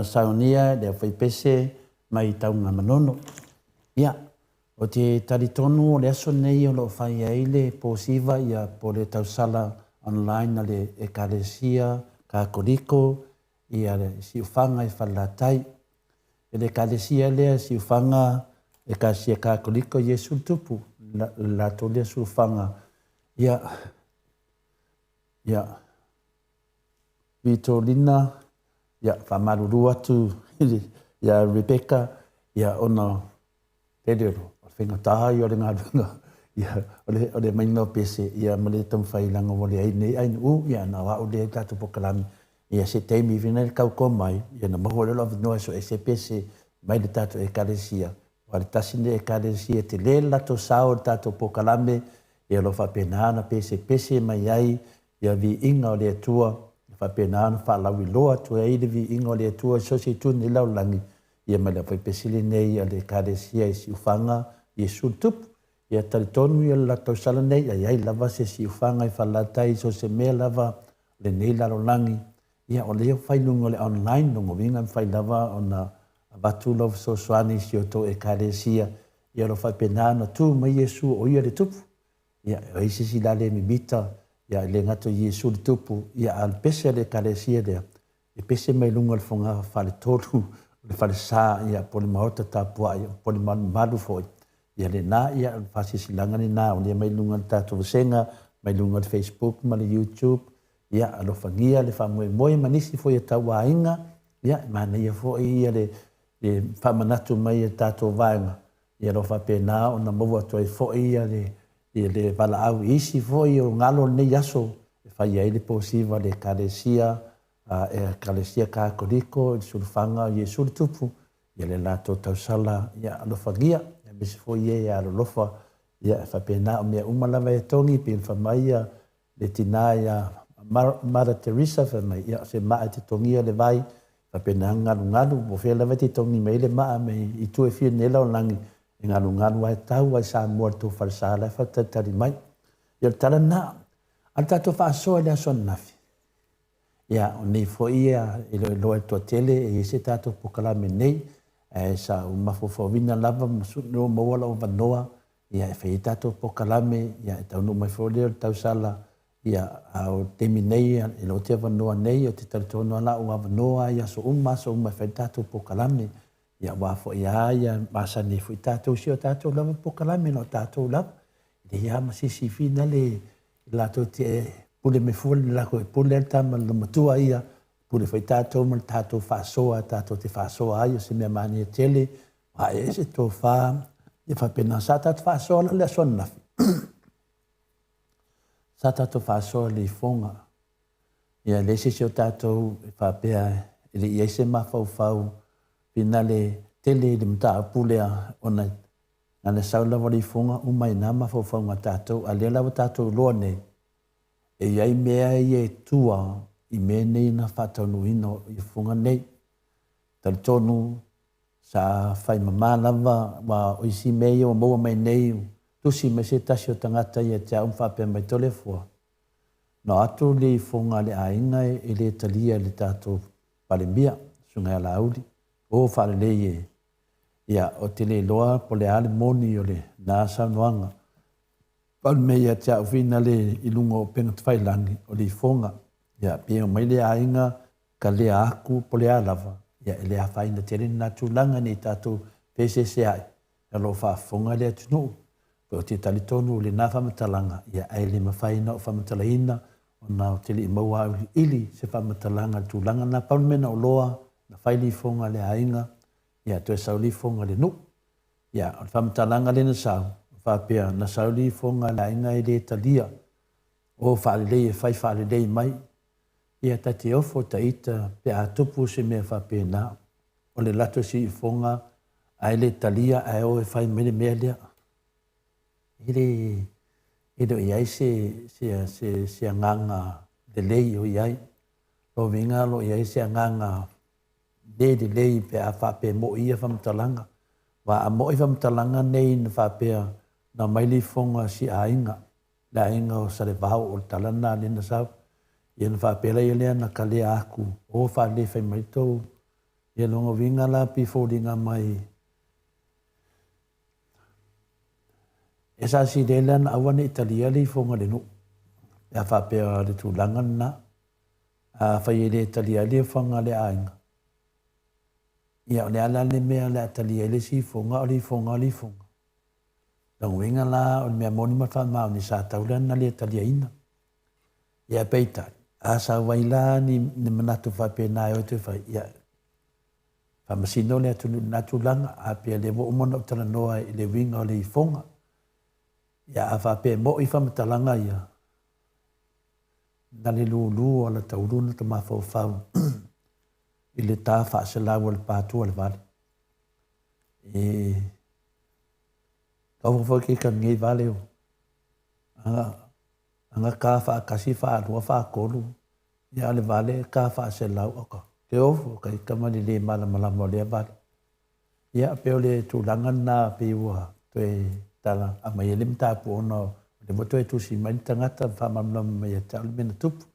saunia le fai pese mai taunga manono. Ia, o te taritonu o le aso nei o lo fai aile po siva ia po le tausala online le ekalesia ka koriko ia le siufanga i whalatai. E le ekalesia lea siufanga e kasia ka koriko Yesu tupu la to le siufanga ia Vitolina ia whamaruru atu ia Rebecca ia ona Pedro whengataha i o le ngā runga ia o le maino pese ia male tamwhailanga o le aine ia na wao le tatu pokalami ia se teimi vina le kauko mai ia na mahu lelo avinoa so e se pese mai le tatu e karesia wa le tasine e karesia te le lato sao le tatu pokalame ia lo whapenana pese mai ai ia vi inga o le atua whapenana whalawi loa tu e ile vi inga o le atua so se tu ni lau langi ia mai le whaipesili nei a le karesia i si ufanga Yesu tupu ia taritonu ia lato sala nei ai lava se si ufanga i whalatai so se mea lava le nei lalo langi ia o leo whailungo le online nungo winga whai lava o na watu love so swani si o to e karesia ia lo whaipenana tu mai Yesu o ia le tupu ia o isi si lale mi mita ia le ngato Yesu le tupu ia al pese le karesia lea e pese mai lunga le fonga whale toru le whale saa ia poli mahota tapua ia poli malu foi ia le na ia whasi silanga ni na o le mai lunga le tatu vasenga mai lunga le Facebook ma le YouTube ia alo fangia le whamoe moe manisi foi e tau ainga ia mana ia foi ia le whamanatu mai e tatu vaenga ia lo whapena o na maua toi foi ia le wala au isi foi o ngalo ne yaso e whai ai le posiva le karesia e kalesia ka koriko sulfanga Yesu tupu ia le lato tausala ia alo fangia ia bisi foi ia alo lofa ia fa pena o me umala e tongi pin fa mai le tinaya Mother Teresa fa mai ia se ma te tongi le vai fa pena ngalu bo fe le veti tongi mai le ma me i tu e fi nela o langi ngalu ai tau ai sa morto fa sala fa tari mai ia talana alta to fa so le son nafi ia o nei foi ia e lo to tele e se tato pokala me nei e sa uma fofovina lava no mo la vanoa ia e fe tato pokala me ia tau no mai fole tau sala ia au teminei e lo te vanoa nei o te tato no la o vanoa ia so uma fe tato pokala me ia wa fo ia masa ni foi tato si o tato lava pokala me no tato lava ia ma si fina le la to te pule me fule la ko pule tama le matua ia pule foi tato mal tato fa soa tato te fa soa ia se me mani tele a ese to fa e fa pena sa tato fa soa le sonna sa tato fa soa le fonga ia le se tato fa pe le ia se ma fa finale tele de mta pule ona na saula voli fonga uma ina ma fa tato ale la tato lone e iai mea i e tua i me nei na whatanuino i funga nei. Taritonu sa whai mama lava wa oisi mei o maua mai nei tusi me se tasi o tangata i a te au whapea mai tole fua. No atu le funga le ainga e le talia le tato palemia sunga ala auli o whare le e ia o te le loa po le ale moni o le nasa noanga. Pal mea te au fina le ilungo penga tawhailangi o le fonga. Ia pia mai le ainga ka le aku po le alava. Ia le a whaina te rin na tūlanga ni tātou pese se ai. Ia lo whaafonga le atunu. Peo te talitonu le nā whamatalanga. Ia ai le mawhaina o whamatalaina o nā o te li maua ili se whamatalanga tūlanga na paumena o loa na whaili fonga le ainga. Ia tu e sauli fonga le nu. Ia o whamatalanga le na sau. Whapea na sauli fonga la inga i le talia. O whaalelei e whai whaalelei mai. Ia tati ofo ta ita pe a tupu se mea whapea nā. O le lato si i fonga a le talia a o e whai mene mea lea. Ilo iai se anganga de lei o iai. Lo vinga lo iai se anganga de lei pe a whapea mo ia whamtalanga. Wa a mo i whamtalanga nei na whapea na maili fonga si ainga. La inga o sare vau o talana lina sau. Ia na whapela i lea na kalea aku. O whale whai maitou. Ia longa vinga la pi fōringa mai. E sa si delan awane Italia li fonga le no. Ia whapea le tūlanga na. A whai le Italia li whanga le ainga. Ia le ala le mea le Italia le si fonga o li fonga. Tau winga la o mea moni ma whamau ni sa taulana le Italia ina. Ia peita. A sa waila ni manatu whapea na o te whai. Ia whamasino le natulanga a pia le wo umona o tala noa i le winga o le fonga. Ia a whape mo i whamatalanga ia. Nale lulu o la tauruna ta mawhau whau. I le tā whaasalau o le pātua le vale. Kau whawake ka ngei vale o. Anga ka whaakasi whaalua whaakolu. Ia le vale ka whaasalau oka. Te ofo kai kamani le malama o lea vale. Ia peo le tūlanga nā peua toe tala a mai ele mta po no le moto e tusi mai tangata fa mamla mai ta le mena tupu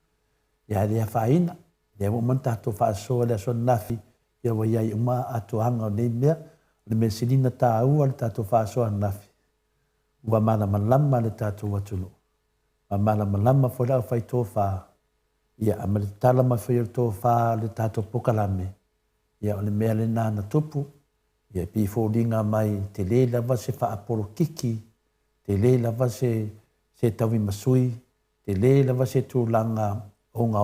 ya le faina le mo manta to fa so le so nafi ya wa ya uma atu hanga le me le mesilina ta u al ta to fa so nafi wa mala malama le ta to watulo wa mala malama fo la fa to fa ya amal tala ma fa to fa le ta to pokalame ya le me le na na tupu. Ia pi fōringa mai te le lava se wha aporo kiki, te le lava se tawi masui, te le lava se tūlanga onga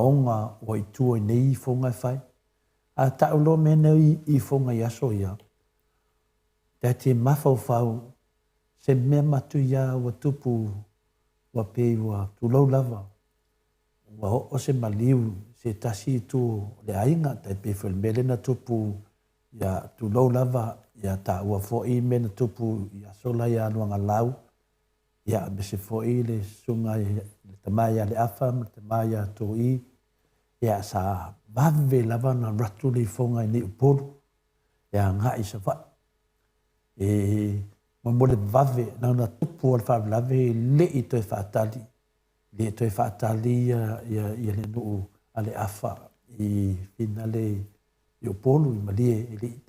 o i tua nei i whonga whai. A taulo mena i whonga i aso ia. Te te mawhau whau, se mea matu ia wa tupu, wa pei wa tūlau lava. Wa o se maliu, se tasi tu le ainga, te pe whelmele na tupu, ia tūlau lava, ia tā ua fōi mena tupu, ia sola ia anuanga lau, ia me se fōi le sunga, le tamaya le afa, le tamaya tō i, ia sa vave lava na ratu le whonga i ni upolu, ia ngā i sa wha. Mo le vave, na tupu al wha lave, le i toi whaatali, le toi whaatali ia le nuu ale afa, i fina le i opolu i malie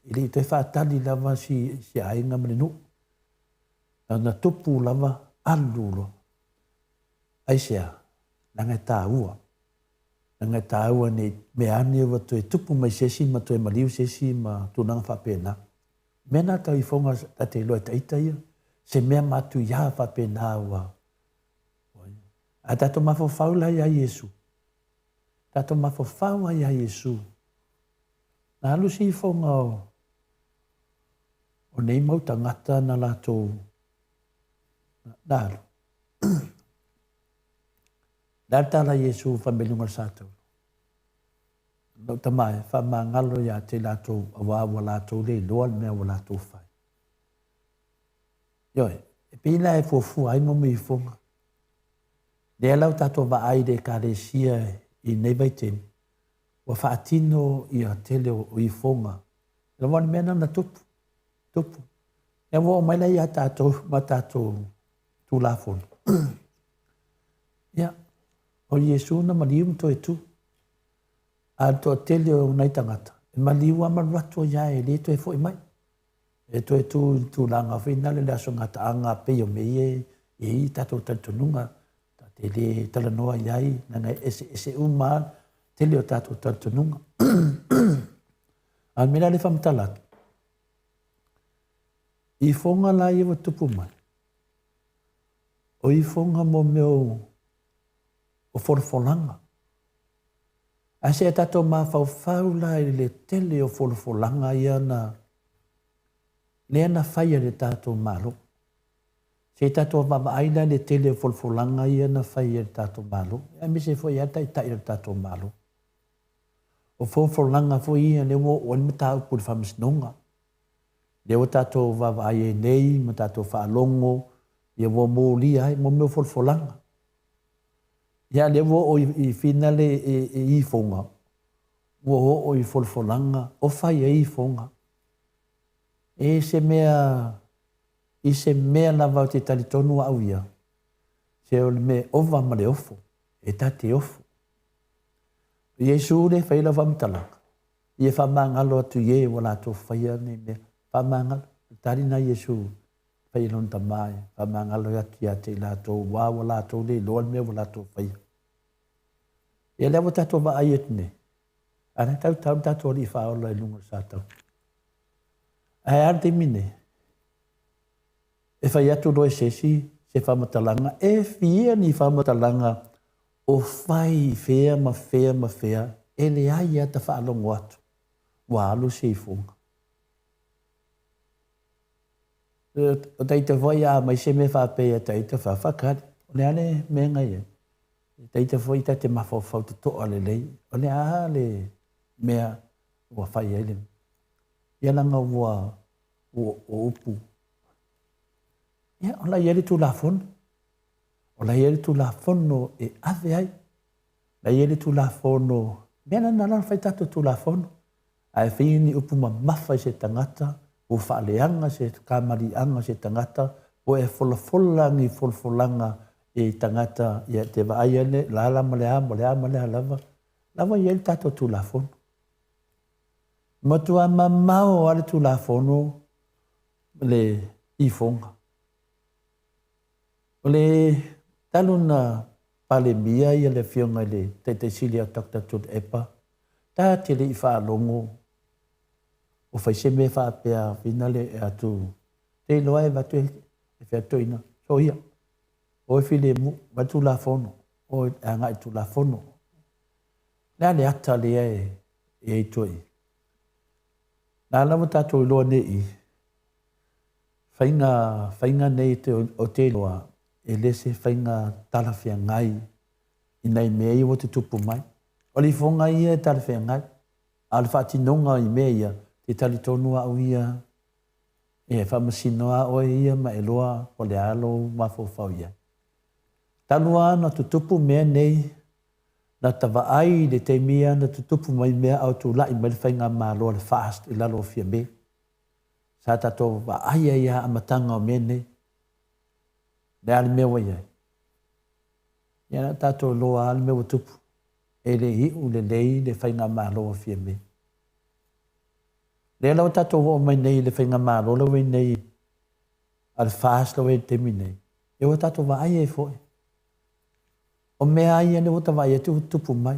ili te whaatali lava si ainga mani nu. Na tupu lava alulo. Aisea, nanga tā ua. Nanga tā ua ne me ane wa toi tupu mai sesi ma toi maliu sesi ma tunanga whapena. Mena tau i whonga tate loa taita ia. Se mea matu ia whapena ua. A tato mafo whaula ia Yesu. Tato mafo whaua ia Yesu. Na alu si whonga o nei mau tangata na lato na alu. Nātala Yesu whamelunga sātou. Nau tamai, whamangalo ia te lato awa lato le loa mea wa lato whai. Ioi, e pina e fuafu ai momi i whonga. Ne alau tato wa aide ka re sia i nei vai teni. Wa whaatino i a tele o i whonga. Ina wani mena na tupu. E wa o maila i a tātou, ma tātou tū la whonu. Ia, o Yesu na maliu mto e tu. A to tele o nei tangata. E maliu a marwatu ia e le to e fo i mai. E to e tu langa whina le laso ngata anga pe o meye e i tātou tantununga. Ta tele talanoa iai, nanga ese uma tele o tātou tantununga. Al mena le whamtalaki. I whonga la i wa tupu mai. O i whonga mo meo o whorwholanga. A se tato ma whau la i le tele o whorwholanga i ana le ana whaia le tato malo. Se tato mama aina le tele o whorwholanga i ana whaia le tato malo. E mi se fwoi ata i tai le tato malo. O whorwholanga fwoi i ane o ni mata upu le whamisnonga. Le o tato wawai e nei, ma tato whaalongo, ia wo mo li ai mo me whorwholanga. Ia le wo o i finale i whonga. Wo o i whorwholanga, o whai e i whonga. E se mea na wau te talitonu au ia. Se o le me ova ma le ofo, e tate ofo. Iesu le whaila wamitalaka. Ia whamangalo atu ie wala tō whaia ne mea. Whamangalo. Tari na Yesu. Whai lon tamai. Whamangalo atu ia te la tō wā wala tō le loa mea wala tō whaia. Ia lewa tato wa ai etu ne. Ana tau tato li whaola i lunga sa tau. Ai ar te mine. E whai atu roi sesi, se whamatalanga. E whia ni whamatalanga o whai whea ma whea ma whea. E le ai ata whaalongo atu. Wa alu se i whunga. O teita voi a mai se me whapea teita whawhakari. O le ane me ngai e. Teita voi ta te mawhawhau te toa le lei. O le a le mea ua whai ele. Ia langa ua o upu. Ia o la iere tu la fono. O la iere tu la fono e ave ai. La iere tu la fono. Mena nana whai tato tu la fono. Ai whini upu ma mawhai se tangata. O whaaleanga se kamarianga se tangata. O e wholafolangi wholafolanga e tangata ia te vaai ane. La malea lava. Lava iere tato tu la fono. Matua mamao ale tu la fono. Le i fonga. O le taluna palemia ia le fionga le te silia Dr. Tut Epa. Tā te le i whaalongo. O whaise me whaapea finale e atu. Te loa e watu e whiatoina. So ia. O e while mu, watu la fono. O e anga i tu la fono. Nā le ata lea e toi. Nā lawa tātou loa nei. Whainga nei te o te loa. E lese whainga talawhia ngai. I nei mea i o te tupu mai. O li whonga ia e talawhia ngai. Ale whaatinonga i mea ia. Te tali tonua au ia. E whamasinoa o ia ma e loa. O le alo mawhawhau ia. Talua na tutupu mea nei. Na tawa ai le te mea na tutupu mai mea au tu lai mai le whainga maa loa le fast. I lalo fia me. Sa tato wa ai ia amatanga o mea nei. Le ale mea wai ai. Ia na tato loa ale mea tupu. E le hiu le lei le whainga maa loa fia me. Le lau tato ho mai nei le whainga maa loa wai nei. Al fast loa e temi nei. E o tato wa ai e foi. O mea ai ane o tawa e tupu mai.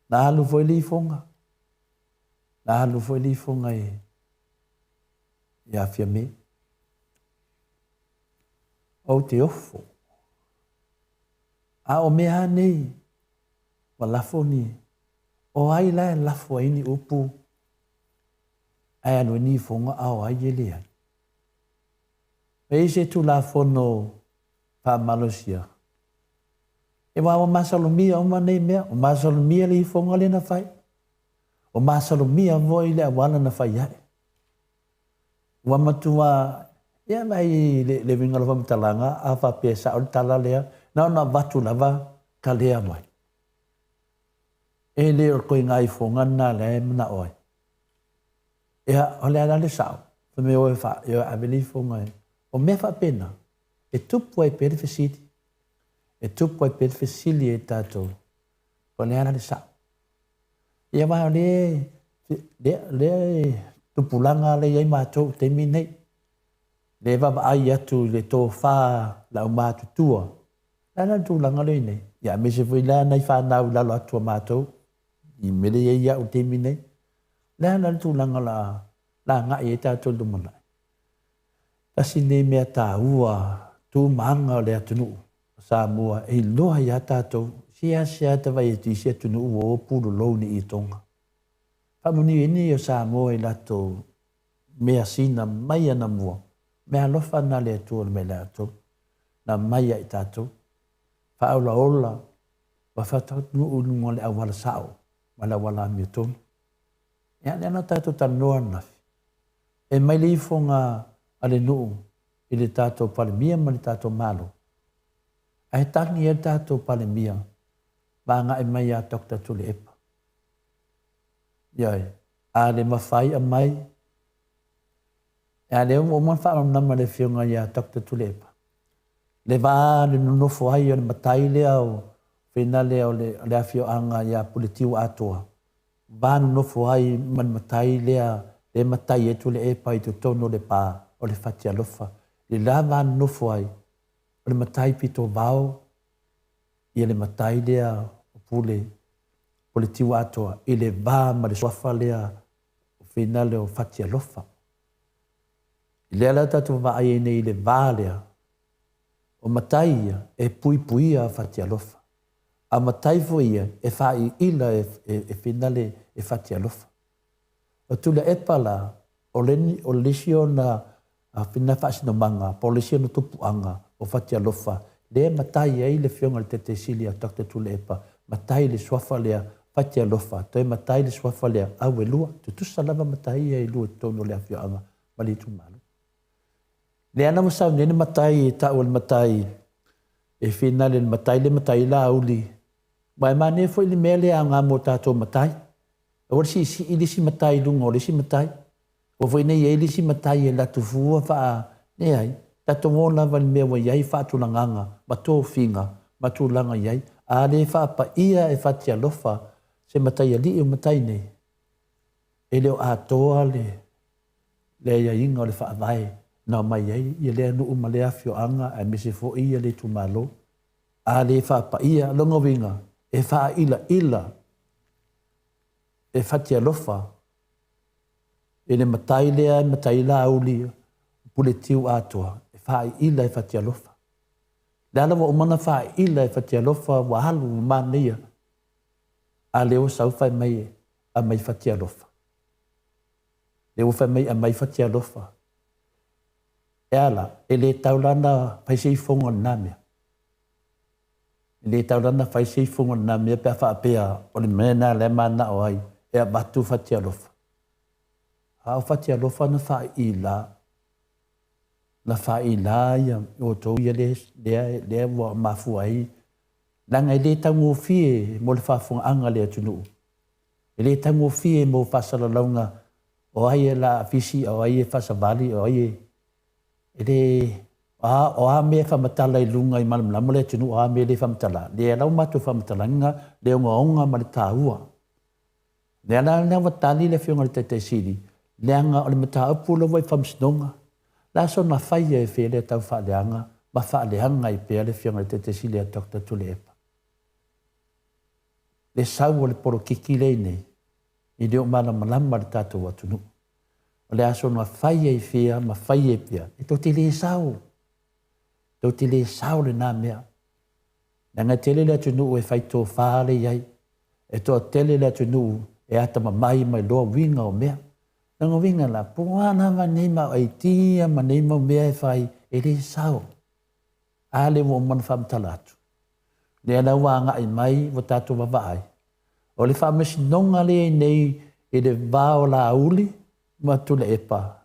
Na halu foi li fonga. Na halu foi li fonga e. E a fia me. O te ofo. A o mea nei. Wa lafo ni. O ai la lafo ai ni upu. Ai anu ni fonga a o ai ele ai. Pei se tu lafo no pa malosia. E wa o masalumia o manei mea. O masalumia li fonga le na fai. O masalumia voi le awala na fai ai. Wa matua. Ia mai le vinga lava mtalanga. A fa pesa o tala lea. Na ona watu lava ka lea mai. E le o koe ngai fonga na le mna oi. Ia o le ala le sao. Fame oe fa. Ia aveli fonga e. O me fa pena. E tupu ai pere fesiti. E tupu ai pere fesili e tato. O le ala le sao. Ia mai o le tupulanga le iai mātou te minei. Le vava ai atu le tō whā lau mātu tua. Lana tūlanga le nei. Ia me se fwila nei whānau lalo atua mātou. I mele iai au te minei. Lana tūlanga la ngai e tātou lumanai. Tasi nei mea tā ua tū maanga o le atunu. Sa mua e loa ia tātou. Sia te vai e tisi atunu o pūru louni i tonga. Whamuni ini o sa mua i lato mea sina mai ana mua. Mea lofa na le atua me le atua. Na mai ai tātou. Whaola ola. Wa whatau nuununga le awala sao. Wala wala mi tonu. Ia le ana tātou tanoa nafi. E mai le ifonga ale nuu. I le tātou palemia ma le tātou malo. Ai tangi e tātou palemia. Vanga e mai a Dr. Tule Epa. Iai. A le mawhai a mai. E a le o man whaam nama le whiunga ia Dr. Tule Epa. Le vaa le nunofo ai o le matai le au Finale o le afio anga ia politiu atoa. Vanu no fuai man matai lea le matai etu le epa i tu tono le pa o le fatia lofa. Le la vanu no fuai o le matai pito vao ia le matai lea o pule politiu atoa i le va ma le swafa lea o finale o fatia lofa. I lea la tatu va ai nei le va lea o matai ia e pui pui a fatia lofa. A matai fo ia e fai ila e finale e fatia lofa. O tula e pala o lesio na a fina fasino manga, po lesio no tupu anga o fatia lofa. Le matai ai le fionga le tete sili a takta tula e pa. Matai le swafa lea fatia lofa. Toi matai le swafa lea awe lua. Tutusa lava matai ai lua tono lea fio anga. Mali tu malu. Le ana masau nene matai ta o le matai. E finale le matai la uli. Mai mane foi le mele a nga mo tato matai. O si ilisi matai lungo le si matai. O foi nei ilisi matai e la tu fua fa ne ai. Tato ngona van me wa yai fa tu nganga, ma to finga, ma tu langa yai. A le fa pa ia e fatia lofa se matai ali o matai nei. E leo a toa le ia inga le fa vai. Na mai yai ia le anu umalea fio anga e mese fo ia le tu malo. A le fa pa ia longo vinga. E faa ila, e fatia lofa. E le matai lea, matai la auli, pule tiu atoa. E faa ila e fatia lofa. Le alawa umana faa ila e fatia lofa, wa halu mania. A leo sau fai mai, a mai fatia lofa. Leo fai mai, a mai fatia lofa. E ala, e le taulana paisei fonga namea. Le taurana fai sei funga na mea pea wha apea o le mena le mana o ai e a batu fatia lofa. Hao fatia lofa na wha i la ia o tau ia le wa mafu ai. Langa i le tangu fie mo le whafunga anga le atunu. I le tangu fie mo whasala launga o ai e la fisi o ai e whasavali o ai e le o a me fa matala I lunga I malam lam le tunu o a me le fa matala le lau matu fa matalanga le onga ma le taua le ala le watali le fionga le tete sili le anga o le mata pulo vai fa msnonga la so na fai e fe le tau fa le anga ma fa le anga I pe le fionga le tete sili a tokta tu le epa le sau le poro kiki le nei I le o malam lam le tatu watunu le aso na fai e fea ma fai e pia e to te le sau Tau te le sao le nā mea. Nanga tele le atunu e whai tō whāle iai. E tō tele le atunu e atama mai loa winga o mea. Nanga winga la puana ma neima o itia ma neima o mea e whai e le sao. Ale mo man whamtala atu. Le ana wanga I mai wa tātou wawai. O le whamesi nonga le nei e le vāo la auli ma tule epa.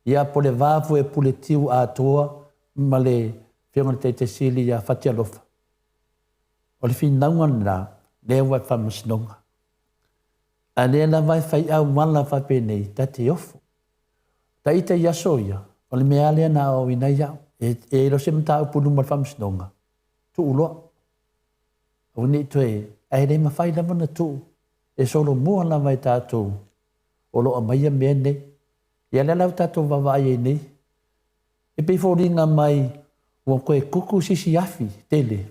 Ia po le vāfu e pule tiu a toa ma le Fiona te sili ya fatia lofa. O le finaunga nā, le wai whamasnonga. A le na vai whai au wala whape nei, ta te ofo. Ta ita yasoia, o le mea lea na o ina iau. E rose mta au punu ma whamasnonga. Tu uloa. O ni toe, ai le ma whai lama na tu. E solo mua la vai tātou. O lo a maia mea nei. Ia le lau tātou wawai e nei. E peiforinga mai, Wa koe kuku sisi afi tele.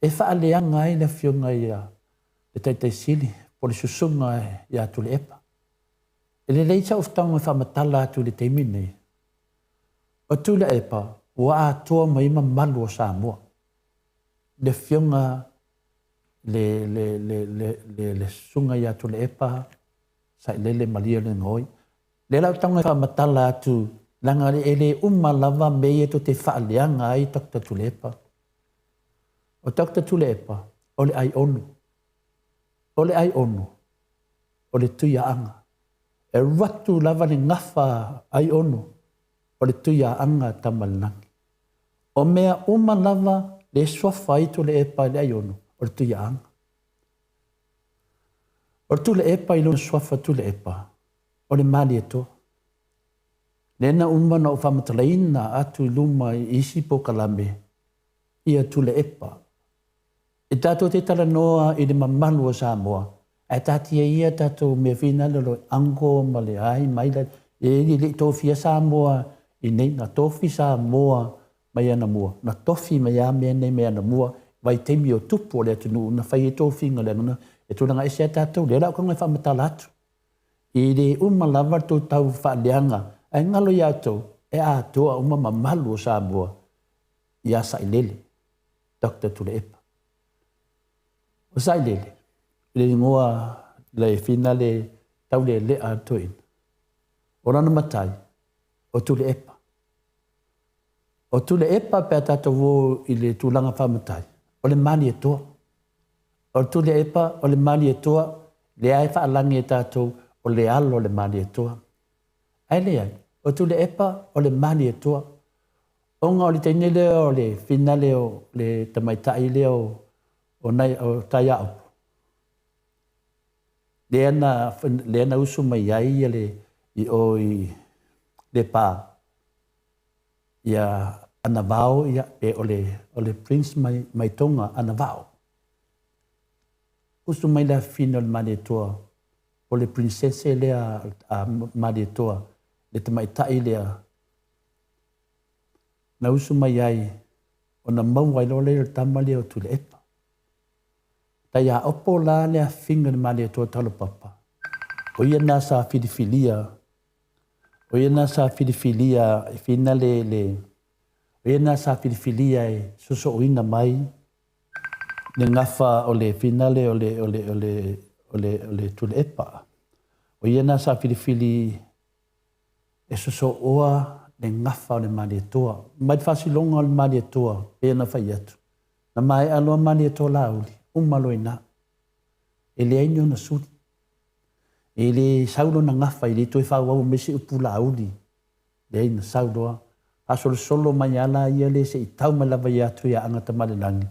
E whaaleanga ai na fionga ia. E teitai sili. Pole susunga ia tule epa. E le leisa uftaunga whamatala atu le teimine. O tule epa. Wa atoa maima malu o Samoa. Le fionga le sunga ia tule epa. Sa lele malia le ngoi. Le lau taunga whamatala atu Langa ele lava mei to te whaaleanga ai takta tulepa. O takta tulepa, o le ai onu. O le ai onu. O le tuia anga. E ratu lava ni ngafa ai onu. O le tuia anga tamalangi. O mea lava le swafa ai to le epa le ai onu. O le tuia anga. O le tu le epa I lo swafa tu le epa. O le mali e to. Nena na o whamatalaina atu luma I isi po kalame. Ia tule epa. E tātou te tala noa i le mamalu o Samoa. E tātia ia tātou mea whina lo ango ma le ai maila. E li tōwhia Samoa i nei na tōwhi Samoa mai ana mua. Na tofi mai a mea nei mai ana mua. Vai teimi o tupu o le atunu na whai e tōwhi ngā le ngana. E tūranga e sea tātou le rau kongai whamatala atu. I le lava tō tau whaaleanga. E ngalo i atou e a toa mamalu o Samoa. I a Sailele. Dr. Tuleepa. O Sailele. Le ngoa le fina le tau le a toin. O rana matai. O Tuleepa. O Tuleepa pe tātou wō i le tūlanga whamatai. O le mani e toa. O Tuleepa o le mani e toa. Le ai whaalangi e tātou o le alo le mani e toa. Ai le ai. O Tuleepa o le mani e toa. O ngā o le teine leo o le fina leo le tamaitai leo o nei o tai au. Le ana usu mai ai le i o i le pā. Ia ana vau ia e o le prince mai tonga ana vau. Usu mai la fina o le mani toa. O le princesse lea a mani toa. Le tamaitai lea. Na usu mai ai o na mau ai lo le tama leo Tuleepa. Ta ia opo la lea finga le mani toa talo papa. O ia na sa fidifilia. O ia na sa fidifilia e fina o ia na sa fidifilia e suso uina mai. Le ngafa o le fina le o le Tuleepa. O ia na sa fidifili e suso oa le ngafa o le mani toa. Mai fasilonga o le mani toa. E na fai atu. Na mai aloa mani toa lauli. Umalo ina. E le aino na suri. E le saulo na ngafa i le toi whawau mesi upu lauli. Le aino sauloa. Asolo solo mai ala ia le se i tau malawa i atu ia angata malilangi.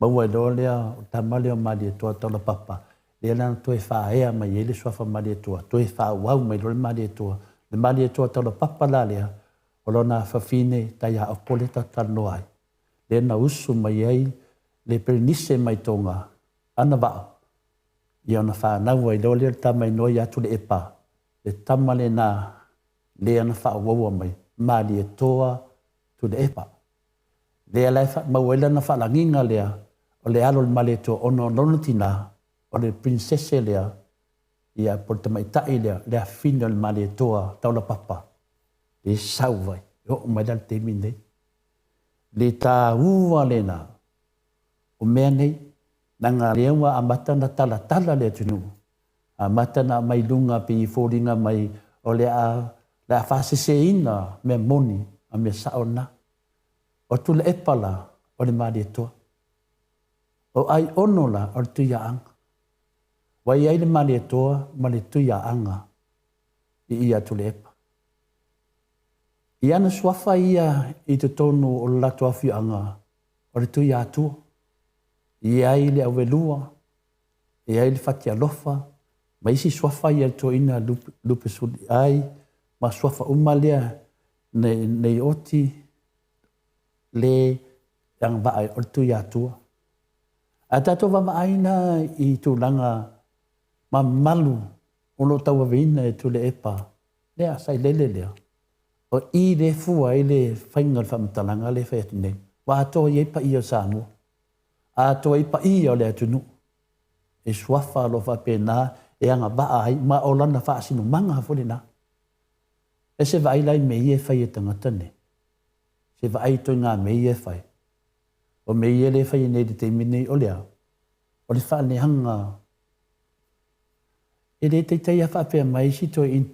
Maua i loa lea o tamale o mani toa tala papa. Le lana toi whaea mai ele swafa mani toa. Toi whawau mai lo le mani toa. Le mani toa tala papa la lea. O lona whawhine tai a opole ta tano ai. Le na usu mai ai le perenise mai tonga. Ana vao. Ia ona whanau ai lole le tamai noi atu le epa. Le tamale na le ana whawaua mai. Mani toa tu le epa. Le alai mauela na whalanginga lea. O le alo le male toa ono lonotina. O le princesse lea. Ia por tamaitai lea. Lea fina le male toa taula papa. Le sau vai. O mai dal te mine. Le tā ua lena. O mea nei. Nanga lewa amata na tala le tunu. Amata na mai lunga pi fōringa mai. O le a whaseseina mea moni. A mea saona. O tu le epala. O le mare toa. O ai ono la. O le tuia anga. Wai ai le mare toa. Ma le tuia anga. I ia tu le epa. I ana swafa ia i te tonu o lato afi anga o le tui atua. I ai le awelua, i ai le fati alofa, ma isi swafa ia to ina lupe suli ai, ma swafa umalea nei oti le yang vaai o le tui atua. A tato wa maaina i tu langa ma malu o lo tawa veina e tu le epa, lea sai lele lea. O i le fua i le whainga le whamatalanga le whaetu nei. Wa atoa i pa i o Samoa. A atoa i pa i o le atunu. E swafa lo whapena e anga baa ai ma o lana whaasino manga hafole na. E se vai lai me i e whai e tangata ne. Se vai toi ngā me i e whai. O me i e le whai nei te mine o lea. O le whaane hanga. E le te teia whapea mai si toi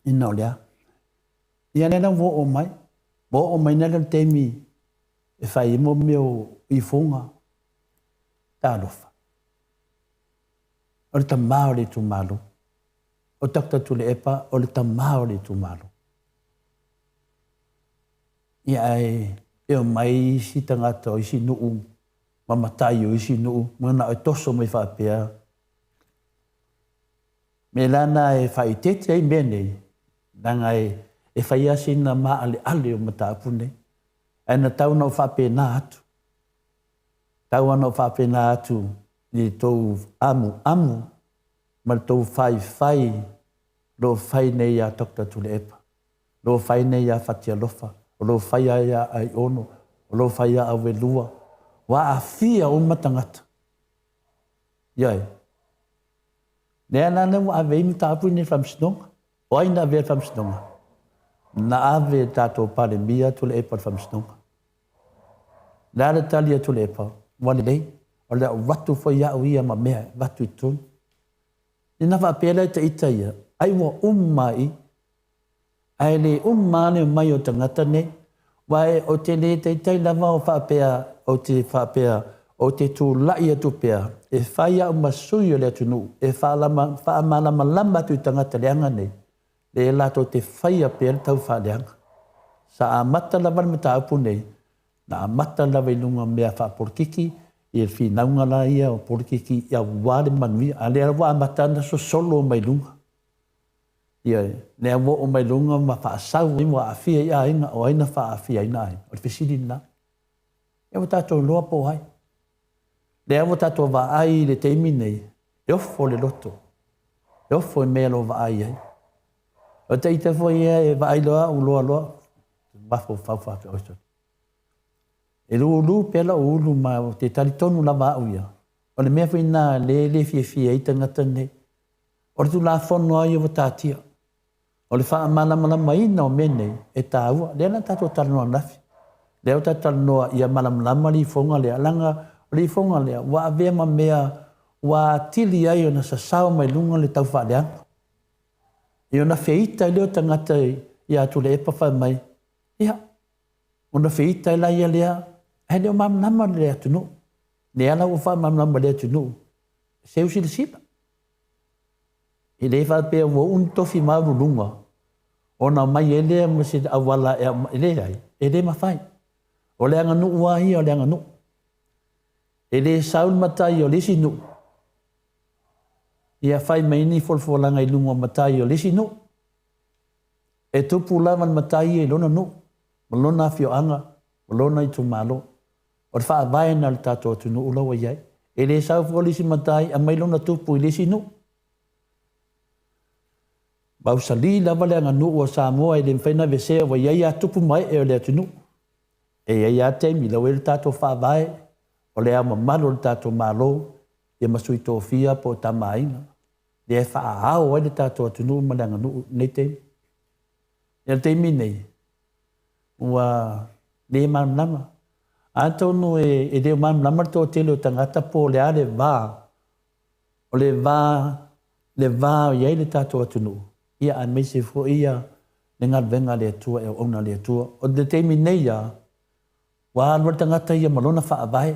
ina o lea. Ia nena wo o mai. Wo o mai nena temi. E whai mo meo i whonga. Tā lofa. O le tamao le tu malo. O takta tu le epa. O le tamao le tu malo. Ia e o mai si tangata o isi nuu. Mamatai o isi nuu. Mwana o toso mai whapea. Me lana e whai tete ai menei. Nanga e whai asina maa ale o mata apune. E na tauna o whape nā atu. tau ana whapena atu ni tau amu ma tau whai lo whai nei a Dr. Tulepa lo whai nei a Fatialofa lo whai a ai ono lo whai a Awelua wa a fia o matangata iai nea nana mo ave imi tapu ni whamsinonga o aina ave whamsinonga na ave tato pare mia Tulepa whamsinonga nara talia Tulepa wale lei o lea watu fo ia o ia ma mea watu i tonu ina whapela te ita ia ai wa umai ai le umane mai o tangata ne wae o te le te itai lava o whapea o te whapea o te tū lai atu pea e whaia o masui o le atunu e whaamalama lamba tu i tangata leanga nei le lato te whaia pea le tau whaaleanga sa a mata lava me ta apu nei na a mata lava i lunga mea whaaporkiki i e whinaunga la ia o porkiki ia wale manui a lea wa amatana so solo o mai lunga ia nea wo o mai lunga ma whaasau i mua a whia ia inga o aina wha a whia ina ai o le whisiri na e wa tātou loa po hai lea wa tātou wa ai le teimi nei e ofo le loto e ofo e mea lo wa ai ai o te ite fo ia e wa ai loa u loa mafo whauwha pe oiso e lu pela o ulu ma te talitonu lava au ia o le mea whina le fia i tangata nei o le tu la whono ai o tātia o le wha malama ina o menei e tāua lea na tātou talanoa nafi lea o tātou talanoa ia malama li fonga lea langa li fonga lea wa avea ma mea wa tili ai o na sasao mai lunga le tau whaaleanga i o na whiaita leo tangata ia tu le epa whai mai ia o na whiaita la ia lea e leo mamnama lea tunu ne ala o wha mamnama lea tunu seu sila sila i le wha pia wo un tofi mauru lunga o na mai e lea masi awala e lea ai e le mawhai o le anga nu ua hi o le anga nu e le saul matai o lisi nu ia whai mai ni folfolanga i lunga matai o lisi nu e tupu lawan matai e lona nu malona fio anga malona i tu malo o le wha vai na le tato tu nu ulawa iai e le sau fo lisi matai a mai lona tupu i lisi nu bau sali lava le anga nu o Samoa i le mwhaina vesea wa iai a tupu mai e o le atu nu e iai a teimi lau e le tato wha vai o le ama malo le tato malo e masui tō fia po tamaina le e wha ao e le tato atu nu ma le anga nu nei teimi e le teimi nei ua le manama atonu e le manama tō tele o tangata po le a le vā o le vā o iai le tato atu nu ia an meisi fo ia le ngalvenga le atua e ona le atua o le teimi nei ia wa alwa tangata ia malona wha avai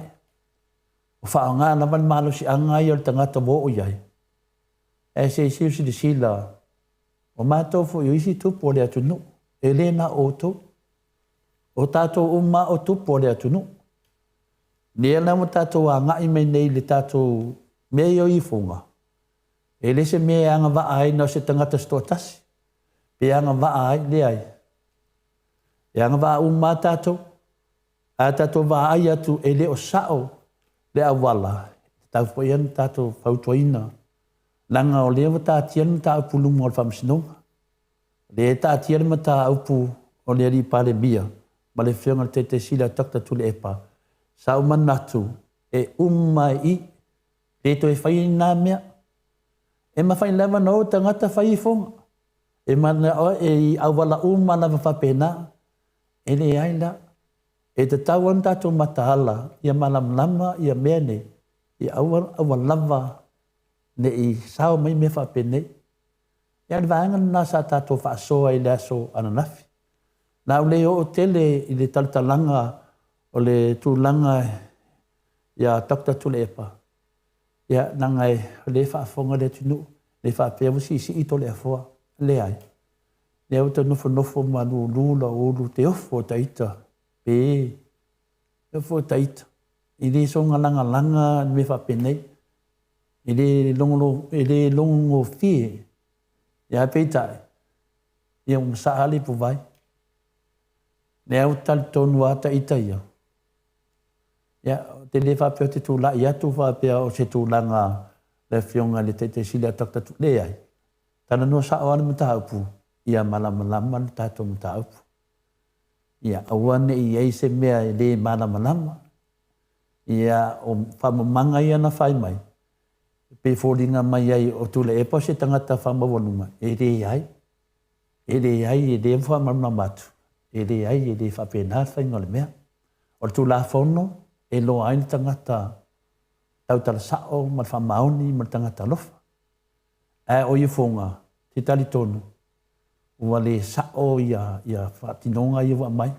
o wha o ngā naman malo si anga ia le tangata wo o iai e se siu si sila o mātou fo i isi tupu o le atu nu e le na o tu o tātou uma o tupu o le atu nu ni e mo tātou a ngai mei nei le tātou mea i fonga e le se mea anga wa ai na se tangata sto tasi pe anga wa ai le ai e anga wa uma tātou a tātou wa ai atu e le o sao le awala tau po ian tātou fautoina langa o lewa tātian ta upulu mo whamsinonga le tātian ma ta upu o le ri pale bia ma le whianga te sila Dr. Tulepa sau manatu e umai le to e whai nā mea e ma whai lewa no tangata whai fonga e mana o e awala umana whapena e le aila e te tauan tātou matahala ia malam lama ia mea ne i awalava ne i sao mai me whapene e ani vaanga nā sa tātou whaasoa i le aso ananafi nā ule o tele i le taltalanga o le tūlanga ia Dr. Tulepa ia nangai le whaafonga le tunu le whaapea wasi isi ito le afoa le ai le au te nofo manu lula ulu te ofo taita pe te ofo taita i le songa langa me whapenei i le longo fie ia peitai ia msaali puvai le au tali tonu ata ita ia Ia, te le whapea te tūla i atu whapea o se tūlanga le whionga le te sili a taktatu le ai. Tana no sa oana mta upu, ia malama le tato mta upu. Ia, awane i eise mea le malama. Ia, o whamamanga ia na whai mai. Pe fōringa mai ai o tūle e pa se tangata whamawanunga. E re ai. E re ai, e re whamamana matu. E re ai, e re whapena whainga le mea. O tūla whono, e lo aini tangata tautala sao, ma whamaoni, ma tangata lofa. E o i whonga, te tali tonu. Ua le sao ia whatinonga i wa mai.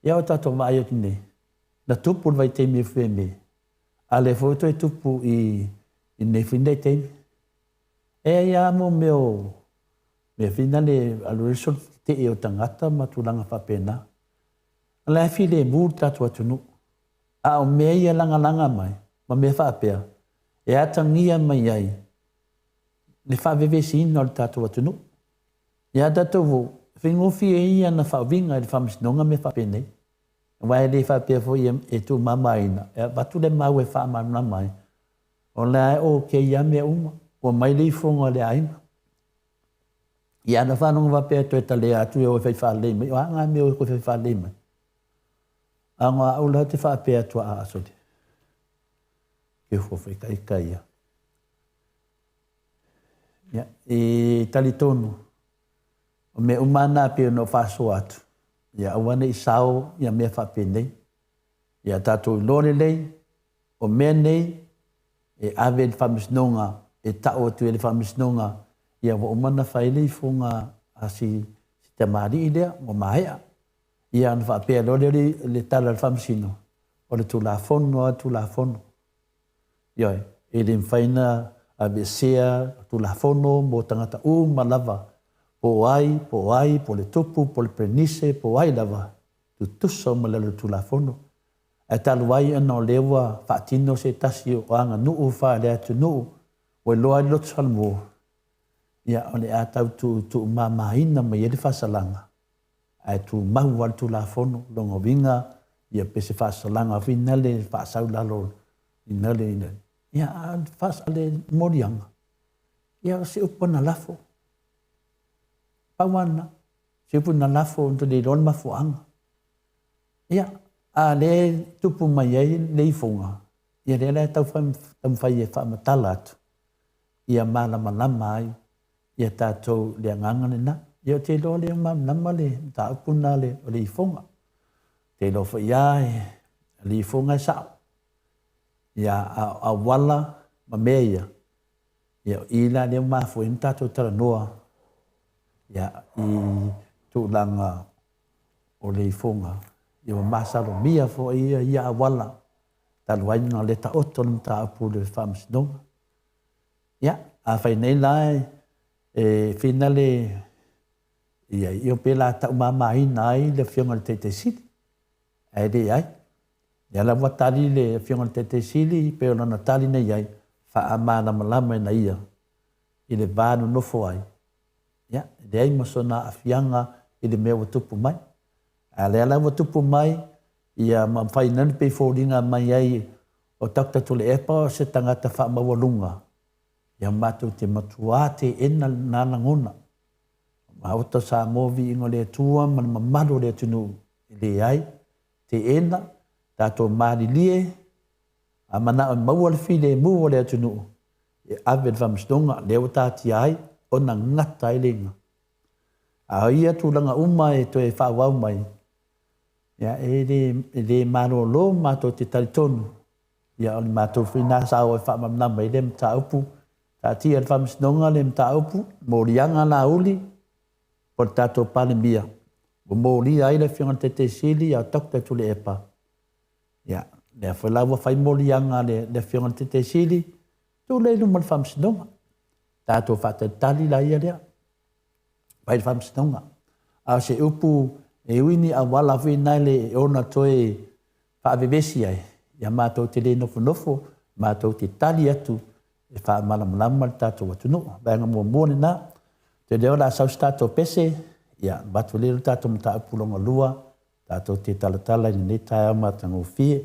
Ia o tato mai o tine. Na tupu vai te me whue me. A le foto e tupu i ne whindai te me. E ia mo meo me whina le alurisol te e o tangata ma tūlanga whapena. A le fi le mū tatu atunu. A o mea ia langa mai. Ma me whapea. E atangia mai ai. Le whawewesi ina o le tatu atunu. Ia tatu whingofi e ia na whawinga e le whamisinonga me whapenei. Wai le whapea fo ia e tu mamaina. E watu le mau e whamana mai. O le ai o ke ia mea uma. O mai le fonga le aina. Ia na whanonga wapea to e tale atu e o e whai mai. O anga mea o e whai whai mai. Anga au la te whapea tua a asodi. Ke whawhai kai ia. Ia, e tali tonu. O me umana pe no whaso atu. Ia awane i sao, ia mea whapenei. Ia tātou lore lei, o mea nei, e ave le whamisnonga, e tao atu e le whamisnonga, ia wa umana whaile i whonga a si te maari i lea, o mahea. Ia ana whapea lore le tala le whamisino, o le tula fono. Ioi, e le mwhaina a besea, tula fono, mo tangata malawa, po ai, po le tupu, po le prenise, po ai lava, tu tusa ma le tula fono. E talu ai ana o lewa, whaatino se tasi o anga nuu wha le atu nuu, o loa i lotu salmo. Ia o le atau tu mamahina ma yele whasalanga. Ai tu mahu al tula fono, longa winga, ia pese whasalanga, vina le whaasau lalo, ina le. Ia whaasale morianga. Ia se upana lafo. Pawana, sipu na lafo untuk di don mafuanga. Ia, a le tupu mai ai le ifonga. Ia le tau whai e whamatala atu. Ia malama ai, ia tātou le angangane na. Ia te lo le malama le, ta upuna le ifonga. Te lo whai ai, le ifonga sao. Ia a wala ma mea ia. Ia ila le mafu im tātou tara noa. Ia i tūlanga o le ifonga. Ia masalo mia fo ia awala. Talu aina le ta oto ni ta apu le whamsinonga. Ia, a whai nei lai e whinale ia i o pela ta umamai nai le whionga le te sili. E re ai. Ia la watari le whionga le te sili pe o lana tali nei ai. Wha amana malama na ia. I le vānu nofo ai. Ya, dia masona afianga i le mea watupu mai. A le ala watupu mai, ia mawhainan pe fōringa mai ai o taktatu le epa o se tangata whaamawalunga. Ia mātou te matua te ena nana ngona. Maota sa movi ingo le atua, mana mamaro le atunu le ai. Te ena, tātou maari lie, a mana o maua le file mua le atunu. E ave le whamstonga, leo tāti ai, ona ngata i lenga. A ia tūlanga uma e to e whawau mai. Ia e le maro lo mātou te taritonu. Ia o le mātou whina sao e whamamnama i le mta upu. Tā tia le whamsinonga le mta upu. Mōrianga la uli. Por tātou pale mia. Mōri ai le whionga te sili a tokta tu le epa. Ia, le whalawa whai mōrianga le whionga te sili. Tu le lumal whamsinonga. Tātou whatatali la ia lea. Pai le whamsinonga. A se upu e uini a wala whina le e ona toe whaavevesi ai. Ia mātou te le nofo, mātou te tali atu e whaamalamalama le tātou atunu. Banga mua muone nā. Te leo la saus tātou pese. Ia, batu lero tātou mta apulonga lua. Tātou te talatala i ne tai au mātango fie.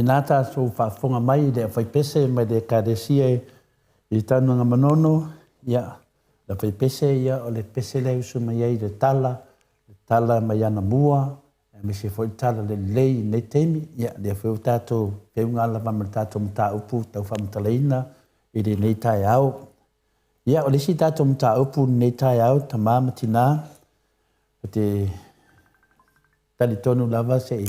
nā tātou whaafonga mai le whaipese mai le kāresia i tānu ngā manono, ia, le whaipese ia o le pese le usu mai ai le tala mai ana mua, me se foi tala le lei nei temi, ia, le wheu tātou, wheu ngāla mama tātou mta upu, tau whamatalaina, i le nei tai au. Ia, o le si tātou mta upu nei tai au, ta māma tina, o te talitonu lava se i.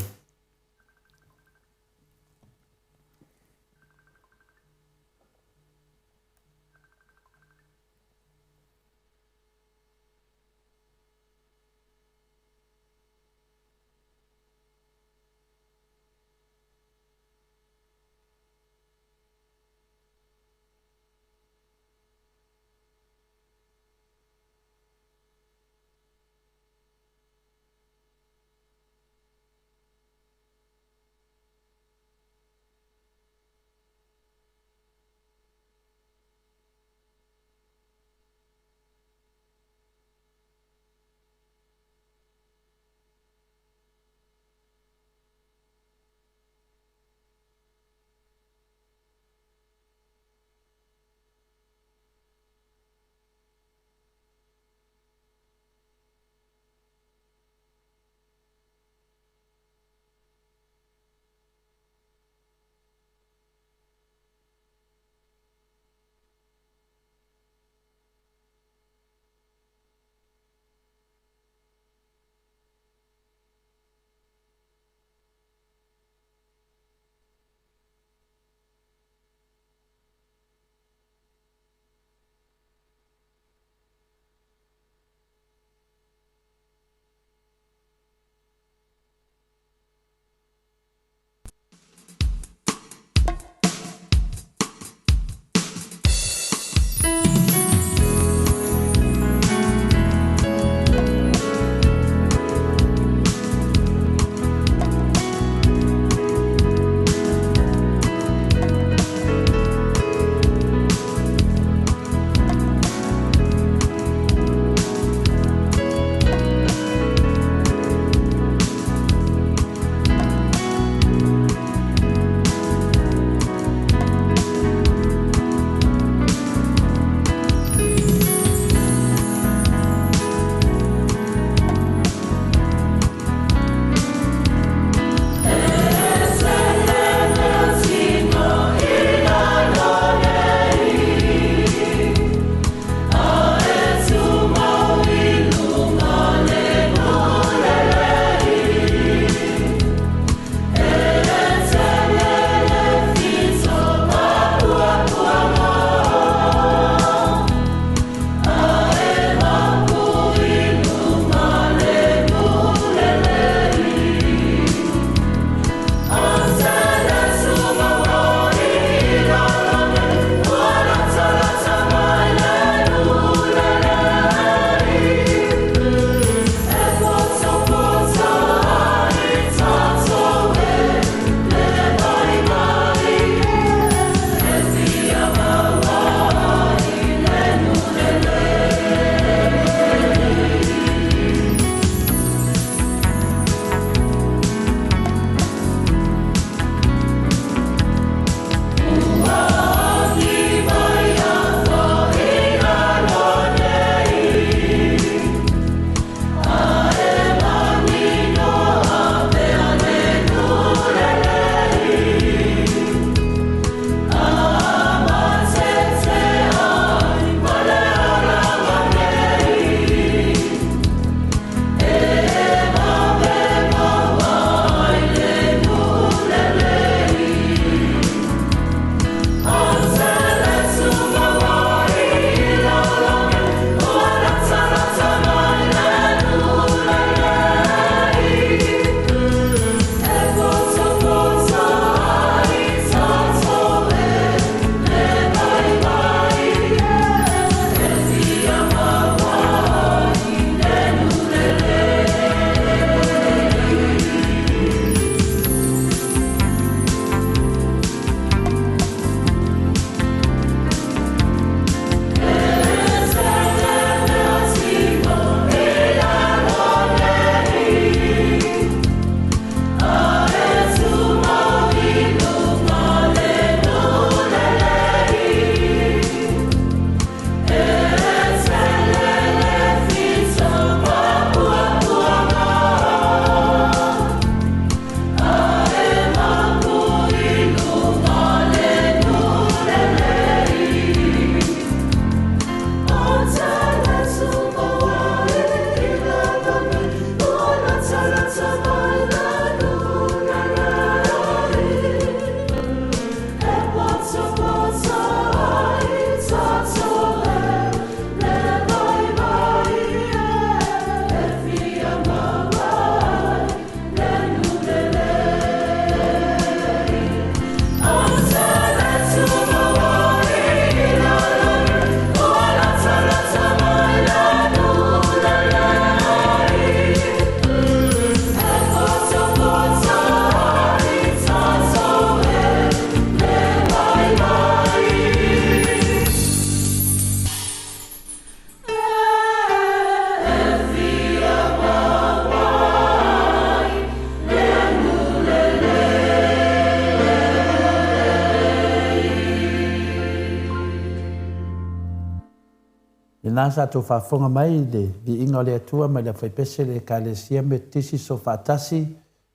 nā sa tō whaafonga mai le vi inga o le atua mai le whaipese le kālesia me tisi so whaatasi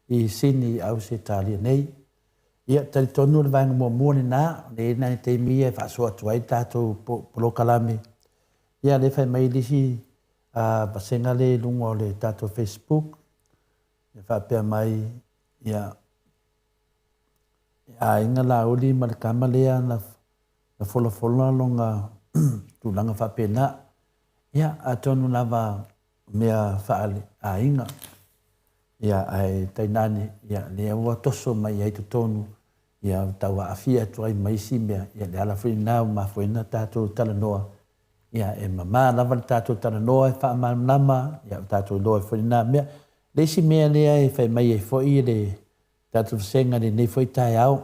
I sini au se tālia nei. Ia tari tonu le vanga mua mua ni nā, le nai te mia e whaasoa tuai tātou polokalame. Ia le whai mai lisi basenga le lunga o le tātou Facebook. Ia whaapea mai, ia inga la uli ma le kama lea na fola longa tūlanga whaapea nā. Ia a tonu lava mea whaale a inga. Ia ai tainani ia le ua toso mai ai tonu ia tawa afia tu ai mai si mea ia le ala fri na ma foina tatou talanoa ia e mama lava tatou talanoa e fa nama ia tatou loa fri na mea le si mea le ai fa mai e foi le tatou senga le nei foi tai au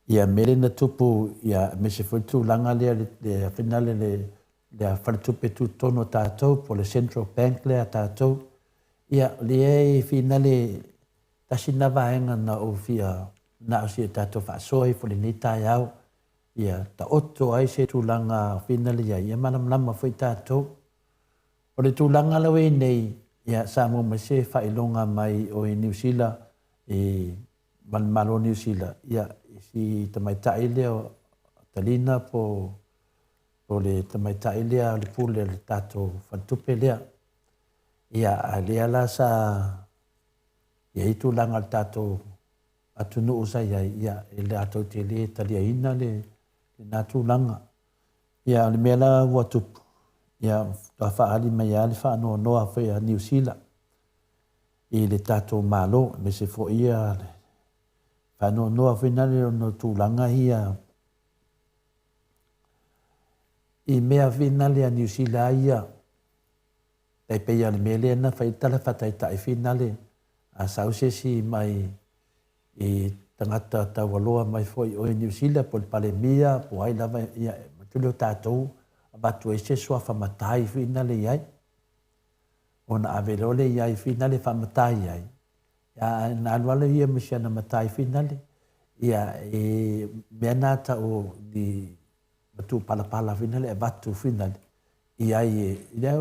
ia mele na tupu ia me se foi tu langa le finale le fartupe tu tono tatou po le Central Bank le tatou ia le finale tasina vaenga na o fia na o sia tato whaasoi fo le ni tai au ia ta oto ai se tūlanga finale ia manam foi tato o le tūlanga lawe nei ia sa mo me se whailonga mai o New Zealand malo New Zealand ia si tamaitai leo talina po le tamaitai lea le pule le tato whantupe lea ia lea la sa ia itu langa tato atunu usa ia ele ato te le talia ina le natu langa ia le mela watu ia ta fa ali mai ali fa no fa New Zealand le tato malo me se fo ia fa no fa no tu langa ia mea finale a New Zealand ia tai pe ia le mele na fai tala fatai tai finale a sausesi mai tangata tawaloa mai foi o New Zealand po pale mia po ai lava ia tulo tatou abatu ese so fa matai finale ia ona avelole ia finale fa matai ia ya na wale ia misiana matai finale ia menata o di batu pala finale batu finale ia le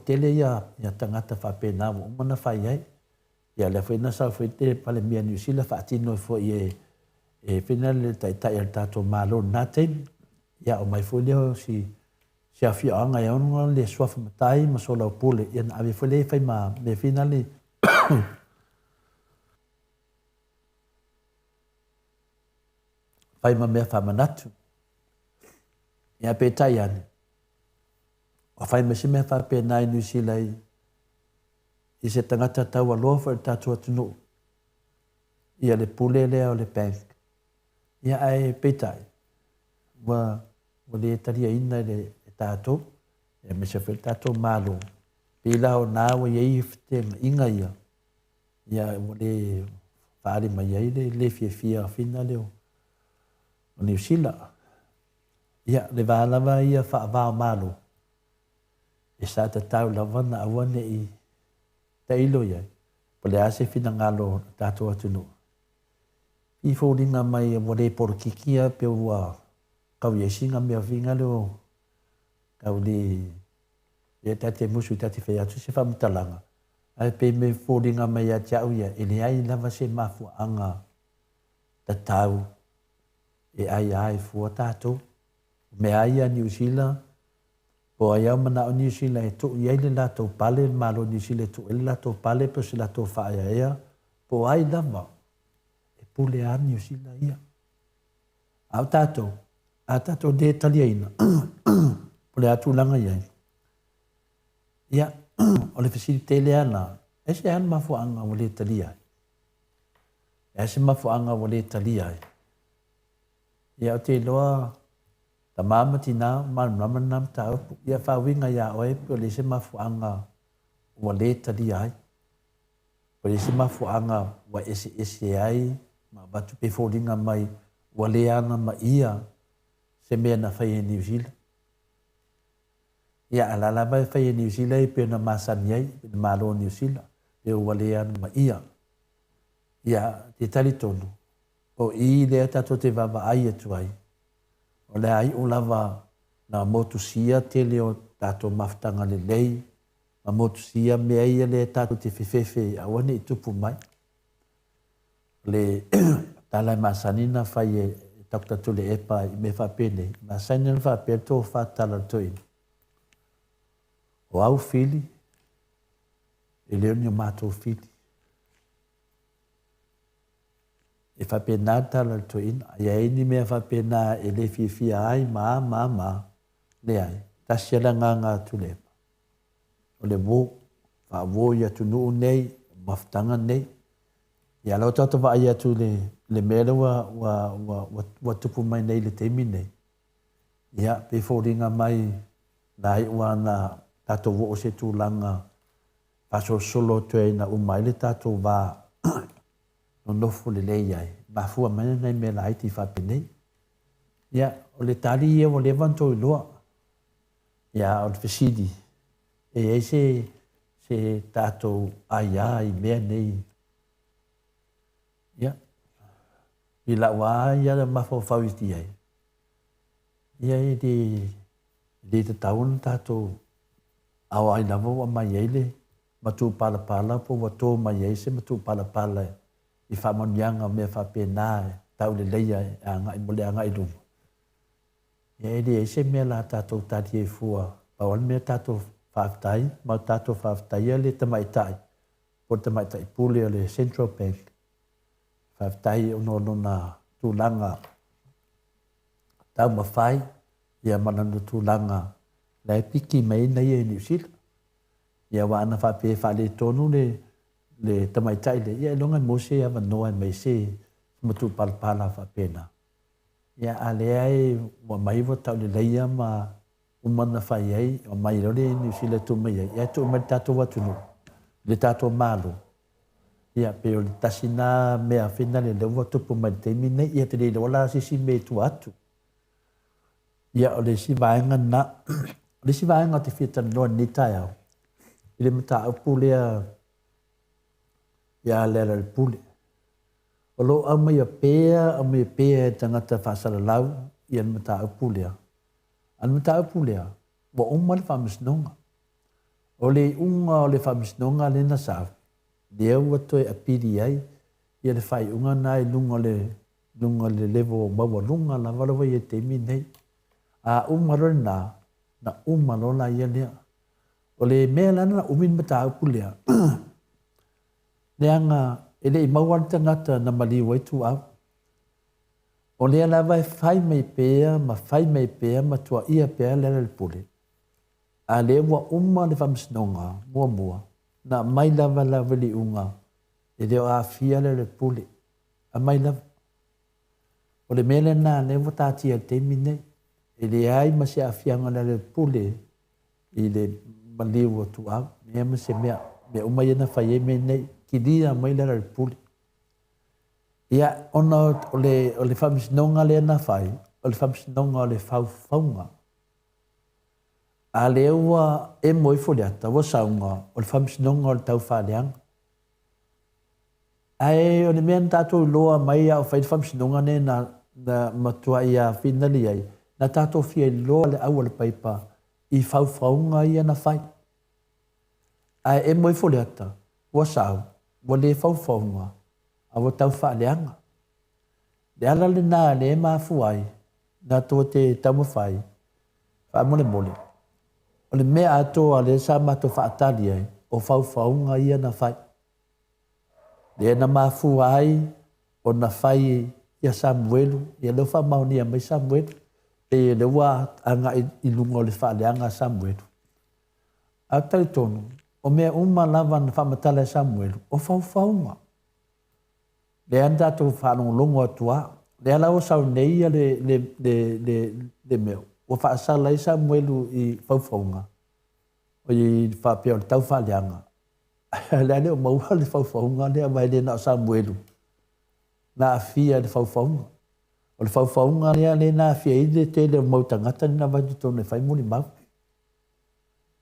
tele ia tangata fa pena mo mana fa ia ia le fa na sa fa te pale mia New Zealand fa tino fo ie finale tai el tato malo naten ia o mai folio si afia anga ia no le swafa matai ma sola pole ia na ave fole fa ma le finale fai ma me fa manatu ia pe tai ani o fai me se me fa pe nai New Zealand i se tangata tau aloa fa tatu atunu ia le pule lea o le bank ia ai pe tai wa le taria ina le tato e me se fa tato malo pila o na wa ye te inga ia le fale mai ai le fia finale o New Zealand ia le valava ia fa va malo e sa ta tau lavana awane i tailo ia po le ase fina ngalo tato atunu i fōringa mai mo le porkikia pe ua kau yesinga mea vinga leo kau le tate musu tate whaiatu se whamutalanga ai pe me fōringa mai a tiau ia e le ai lava se mafu anga ta tau e ai fua tato me ai a New Zealand po ai au mana o New Zealand e tu iai le lato pale malo New Zealand tu e lato pale pe se lato whaia ea po ai lava e pule a New Zealand ia au tato a tato de taliaina pule atu langa iai ia o le facilite le ana e se an mafuanga o le talia e se mafuanga o le talia ia o te loa ta mama tina manam ta ia fa winga ia oe po le se mafuanga o le talia po le se mafuanga wa ese ai ma batu pe fōringa mai wa le ana ma ia se mea na whai e New Zealand. Ia alala mai whai e New Zealand pe na masani ai, pe na malo New Zealand, pe wa le ana ma ia. Ia te tali tonu. O i lea tato te wawa ai atu ai. O le ai o lava na motusia tele o tātou mafutanga le lei, ma motusia mea ia le tātou te whewhewhe a wane i tupu mai. Le tālai masanina whai e tautatu le epa i me whapene, masanina whapene tō whātala toina. O au whili, e leo ni o mātou whili. E whapena tala toina, ia e ni mea whapena e le whiwhia ai, ma, le ai, tasia la nganga tu le epa. O le wō, wha ia tu nuu nei, mafutanga nei, ia lau tata wa ia tu le mele wa tupu mai nei le teimi nei. Ia, pe fōringa mai na hai ua na tato wo o se tūlanga paso solo tue na umai le tato wa no nofu le le iai. Mafua mai nei me la haiti whapenei. Ia, o le tali ia o le vanto i loa. Ia, o le fesidi. E se tato aia i mea nei. Ia. I la wa ia da mafo fawiti ai. Ia e de te taun tato au ai lava wa mai ele matu pala po wato mai ese matu pala i whamanianga me whapena tau le leia a ngai mole a ngai rungu. Ia e de ese mea la tato tati e fua pawan mea tato whaftai ma tato whaftai le tamaitai po tamaitai pule le Central Bank whaftai ono na tūlanga tau mawhai ia mananu tūlanga lai piki mai nei e New Zealand. Ia wana whape whale tonu le tamaitai le ia longa mose ia wanoa mai se matu palpala whapena. Ia alea e wa mai wa tau le leia ma umana whai ai o mai rore New Zealand tu mai ai. Ia tu mai tato watunu le tato malu. Ia pe o le tasina mea whina le lewa tupu mai teimi nei ia te le wala sisi me tu atu. Ia o le si vaenga na le si vaenga te whita noa ni tai au. I le mata au pulea ia lera le pule. O lo au mai a pēa e tangata whasara lau i an mata au pulea. An mata au pulea wa umma le whamisnonga. O le unga o le whamisnonga le na sao. Lea ua toi a piri ai ia le whai unga nai lunga le levo maua lunga la walawa i e te minei. A umaro na umaro la ia lea. O le mea lana na umin mata au pulea. Leanga ele i mauan tangata na mali waitu au. O lea lava e whai mai pēa ma tua ia pēa lera le pule. A lea wa umma le whamsinonga mua. Na mai lava li unga. E leo a fia le pule. A mai lava. O le mea lana le wa tati al te minei. E le ai ma se a fianga le pule. I le maliu tu au. Mea ma se mea umai ana whai e me nei. Ki lia mai le pule. Ia ona o le whamisnonga le ana whai. O le whamisnonga o le whauwhaunga. A le ua e moi foliata wa saunga o le whamisnonga o le tau whaleanga. Ai o le mea tātou loa mai a o whai whamisnonga ne na matua i a whinali ai. Na tātou fia i loa le au le paipa i whauwhaunga i ana whai. Ai e moi foliata wa sau wa le whauwhaunga a wa tau whaleanga. Le ala le nā le mafu ai na tō te tau whai whamole mole. O le mea atoa le sa mato whaatari ai o whauwhaunga ia na whai. Le na mafu ai o na whai ia Samuelu, ia leo whamaunia mai Samuelu, e le ua anga i lunga o le whaaleanga Samuelu. A tau tonu, o mea lava na whamatala Samuelu, o whauwhaunga. Le anda to whanonglongo atua, le ala o sau nei ia le meo. O whaasala i Samuelu i whauwhaunga. O i whapea o le tau whaaleanga. Le ane o maua le whauwhaunga, le amai le na o Samuelu. Na afia le whauwhaunga. O le whauwhaunga le na afia i le te le mautangata ni na waitu tonu le whaimuli mau.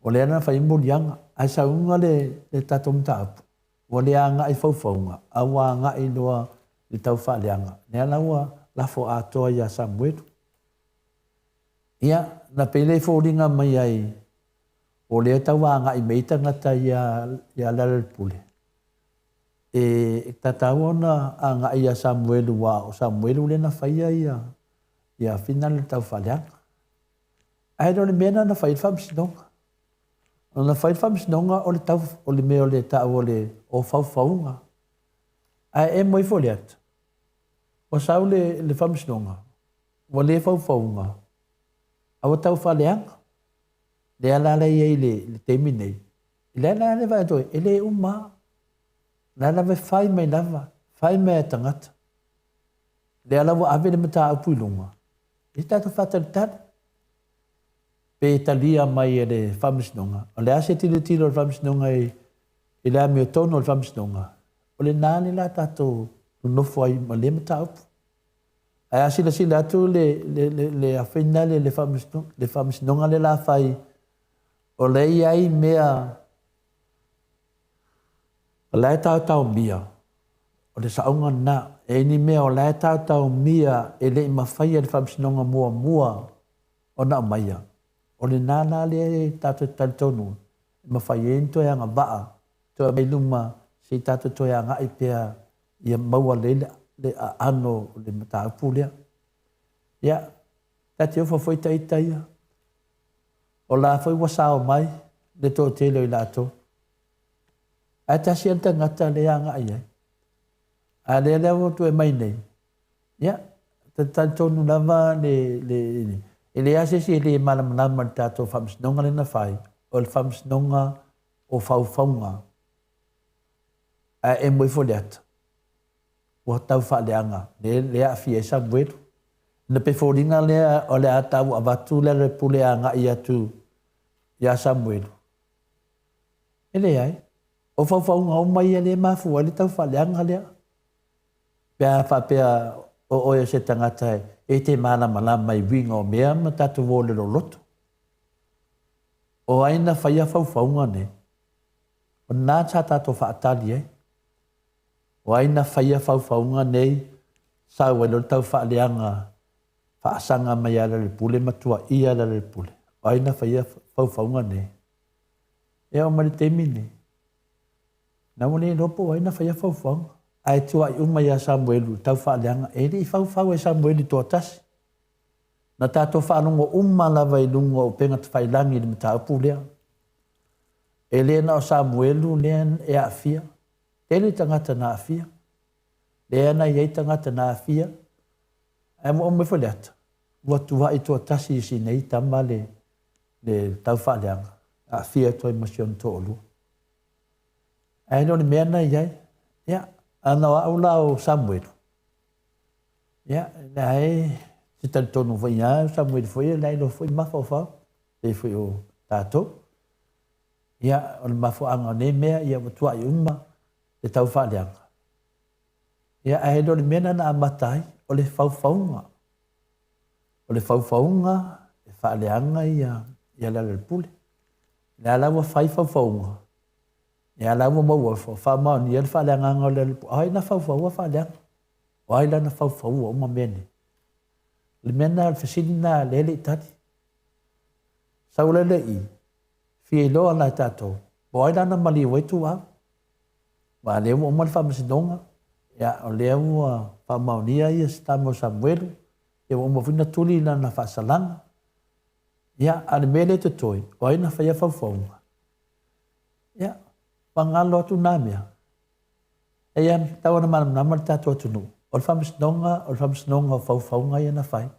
O le ana whaimuli anga. Ai saunga le tatom taapu. O le anga i whauwhaunga. Awa anga i noa le tau whaaleanga. Le ana ua lafo atoa i a Samuelu. Ia, na pele fōringa mai ai, o lea tau anga i mei tangata ia lalal pule. E tatau ona anga ia Samuelu wa o Samuelu le na whaia ia final tau whaleanga. Ai no le mena na whai whamsinonga. Na whai whamsinonga o le tau o le mea o le tau o le o whauwhaunga. Ai e moi fo le atu. O sau le whamsinonga. O le whauwhaunga. Awa tau whaleanga. Le alala iei le teimi nei. Le alala vai atoi, ele uma. Le alala whai mai lava. Whai mai tangata. Le alala ave le mata apu ilunga. I tatu whataritari. Pe talia mai e le whamsinonga. O le ase tilo le whamsinonga e le ame o tono le whamsinonga. O le nāne la tato nofo ai ma le mata apu. Ai asila sila atu le awhina le whamsinonga le la whai. O le iai mea o le tau mia. O le saunga na. E ni mea o le tau mia e le mawhaia le whamsinonga mua o na maia. O le nana le tatu talitonu. E mawhaia ento e anga waa. Toa mei luma se tatu toi anga i pia ia maua le ano le mataupu lea. Ia, tati ofa foi taitaia. O la foi wasao mai, le tō telo i lato. A tasi anta ngata le anga ai ai. A le leo tu e mai nei. Ia, talitonu lava e le asesi le malamanama le tato whamsinonga le na whai. O le whamsinonga o whauwhaunga. A e moi fo le ata. Ua tau whaaleanga. Le a fie Samuelu. Na pe fōringa lea o le atau avatu le pule anga i atu ia Samuelu. Ele ai. O whauwhaunga o mai le mafua le tau whaaleanga lea. Pea whapea o oia se tangata e te mana mai winga o mea ma tatu wole lo loto. O aina whaia whauwhaunga ne. O nā tā tato whaatali ai. O aina whaia whauwhaunga nei sau e lo tau whaaleanga whaasanga mai ala le pule matua i ala le pule. O aina whaia whauwhaunga nei. E o mani te mine. Na wane lopo o aina whaia whauwhaunga. Ai tua i umai a Samuelu tau whaaleanga. E li whauwhau e Samuelu tō tasi. Na tātou whanongo lava i lungo o penga whailangi ni mta upulea. E lena o Samuelu lea e a fia. Tele tangata na a fia. Lea na iei tangata na a fia. E mo ome whaleata. Watua i tō tasi i si nei tama le tau whaaleanga. A fia toi masion tō olu. E no ni mea na iei. Ia. Ana wa aula o Samuelu. Ia. Na e... Se tali tonu foi ia, Samuel foi, lai lo foi mafau. E foi o tātou. Ia, o le mafau anga ne mea, ia watua i umma, le tau whaaleanga. Ia, ahedo le mena na amatai, o le whauwhaunga. O le whauwhaunga, e whaaleanga ia lala le pule. Le alawa whai whauwhaunga. Ia alawa maua, whamau ni ele whaaleanga o le pule. Ai na whauwhaua whaaleanga. O ai la na whauwhaua o mamene. Le mena al fasini na lele tati. Saulele i. Fie loa la tato. Boai lana mali wetu au. Wa leo o mal whamasinonga. Ya o leo whamaunia ia stamo Samuelu. E o mawhina tuli lana whasalanga. Ya ale mele te toi. O aina whaia whauwhaunga. Ya. Pangalo atu nāmea. E ia tawana manamnama le tato atu nuu. O le whamasinonga o whauwhaunga ia na whai.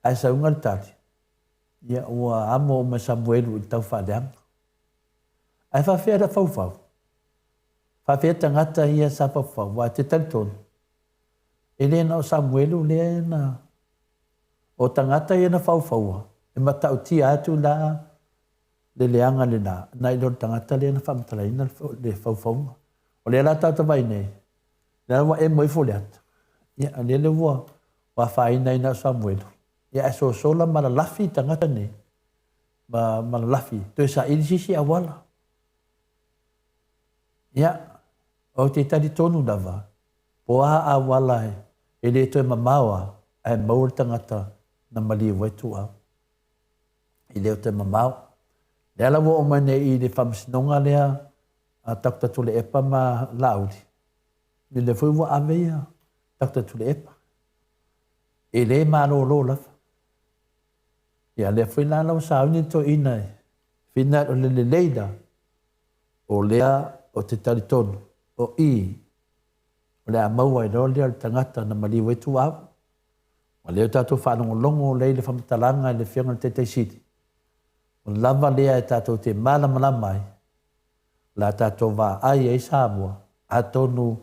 Ai sa unga le tali. Ia ua amo o me Samuelu i tau whaaleanga. Ai whawhea da whauwhau. Whawhea tangata ia sa whauwhau. Wa te talitonu. E lena o Samuelu lena. O tangata ia na whauwhaua. E matau ti atu la le leanga le na. Na ilo tangata lena whamatalaina le whauwhaunga. O lea la tata vai nei. Lea wa e moi foliata. Ia lele wa whaina ina Samuelu. Ia so sola malalafi tangata ne. Malalafi. Toi sa ilisisi awala. Ia. O te tari tonu lava. Poa awala e le toi mamawa. Ai maur tangata na mali wetu au. I leo te mamau. Lea la wo o mane I le whamsinonga lea a takta tule epa ma lauri. Ni le fui wa aveia takta tule epa. E le ma lo lo lafa. Ia le fui la lau sauni to ina e. Fina o le leida. O lea o te taritonu. O I. O lea maua I role al tangata na mali wetu au. O leo tātou whanongo longo lei le whamatalanga I le whianga te teisiti. O lava lea e tātou te malama mai. La tātou wā ai e Samoa. A tonu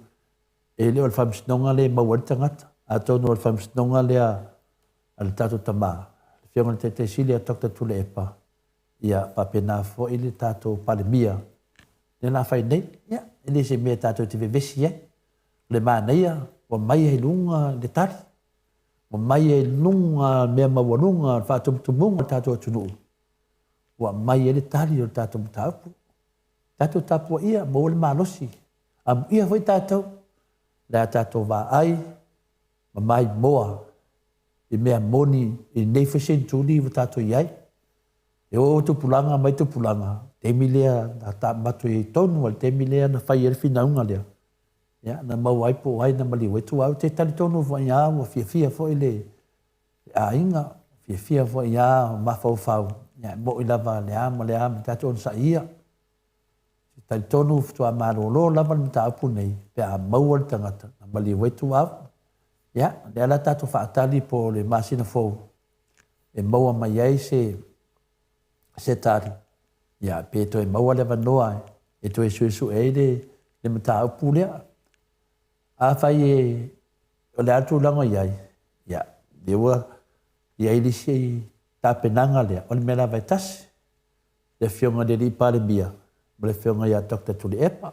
e leo le whamsinonga le maua le tangata. A tonu le whamsinonga lea al tātou tamaa. Le whianga te teisiti a tokta tule epa. Ia papena fo I le tātou palemia. Le la whai nei. Ia, ele se mea tātou te vevesi e. Le māneia, wa mai e lunga le tari. Wa mai e lunga mea mawanunga, whātumtumunga tātou atunu. Wa mai e le tari o tātou mtaupu. Tātou tāpua ia, mo le mālosi. Am ia foi tātou. Le tātou wā ai, ma mai moa. I mea moni, I nei whasentu wa tātou iai. E o tupulanga, mai tupulanga. Temi lea, na tā matu I tonu, al temi lea na whai e whinaunga lea. Ya, na mau ai po ai na mali wetu au te tali tonu fo ia o fia fo ile a inga fia fo ia ma fo fau ya mo ila va le am ta ton sa ia tali tonu fo ma lo lava ta pu nei pe a mau al tangata na mali wetu au ya le ala ta to fa tali po le masina fo e mau mai ai se tari ya pe to e mau le va noa e to e su e le mata pu le a fai e o le atu langa iai. Ia, dewa iai li si ta penanga lea. O le mea vai tasi. Le fionga de li pale bia. Ma le fionga ia tokta tuli epa.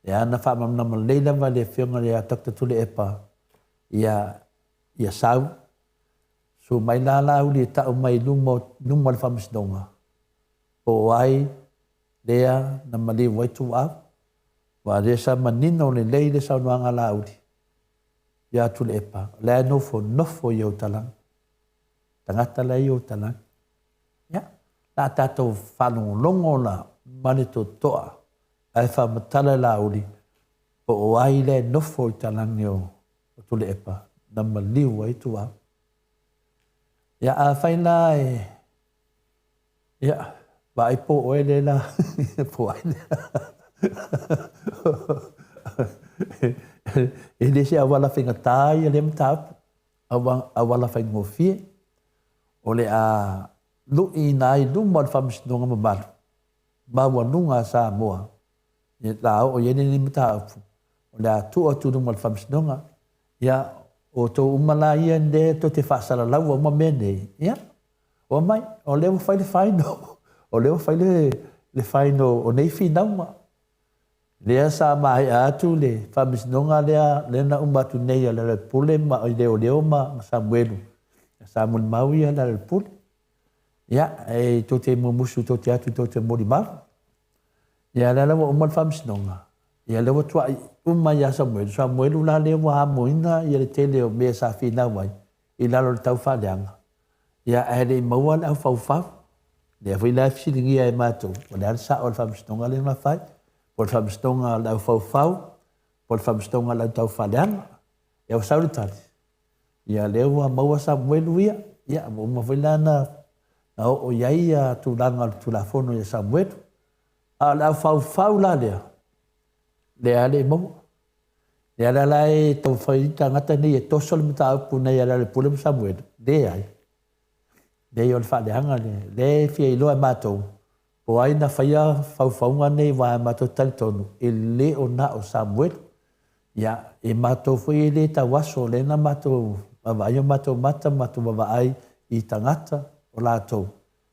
E ana wha mamnama leila va le fionga ia tokta tuli epa. Ia sau. So mai la la uli ta o mai numa le whamisnonga. Po ai lea na mali waitu au. Wa resa manino le leile sa nuanga laudi. Ya tule epa. Le nofo yo talang. Tangata le yo talang. Ya. La tato whanong longo la manito toa. Ai whamatala laudi. Po o ai le nofo yo talang yo tule epa. Na maliu ai tua. Ya a whaina e. Ya. Wa ai po oe le la. Po ai le. Ele se awala whinga tai ele mtapu awala whinga ngofie o le a lui nai lumar whamisnonga mamalu maua nunga sa moa e lao o yene ni mtapu o le a tua tu lumar whamisnonga ia o to umala ia nde to te whasara lau o mamene ia o mai o leo whaile whaino o leo whaile le whaino o nei whinauma lea sa mai atu le whamisnonga lea na umatu nei ala le pule ma o leo ma Samuelu. Samuel maui ala le pule. Ia, e to te mumusu to te atu to te mori maru. Ia la lawa umal whamisnonga. Ia lewa tua umma ia Samuelu. Samuelu la lewa hamoina ia le tele o mea sa whina wai. I lalo le tau whaleanga. Ia ele maua le au whau. Lea whi la fisilingi e mātou. O le alisa o le whamisnonga le na whai. Por whamstonga lau fau, por whamstonga lau tau whaleanga. E o sauritari. Ia lewa maua Samuelu ia mo mawhailana na o iai a tūlanga tūlafono ia Samuelu. A lau fau la lea. Lea le maua. Lea la lai tau whaita ngata nei e tosol mita aupu nei ala le pule Samuelu. Lea ai. Lea o le whaleanga le fia iloa mātou. O ai na whaia whauwhaunga nei wa mato talitonu e le o na o Samuel. Ia e mato fwoi e le ta waso le na mato mawai mato mawai I tangata o lātou.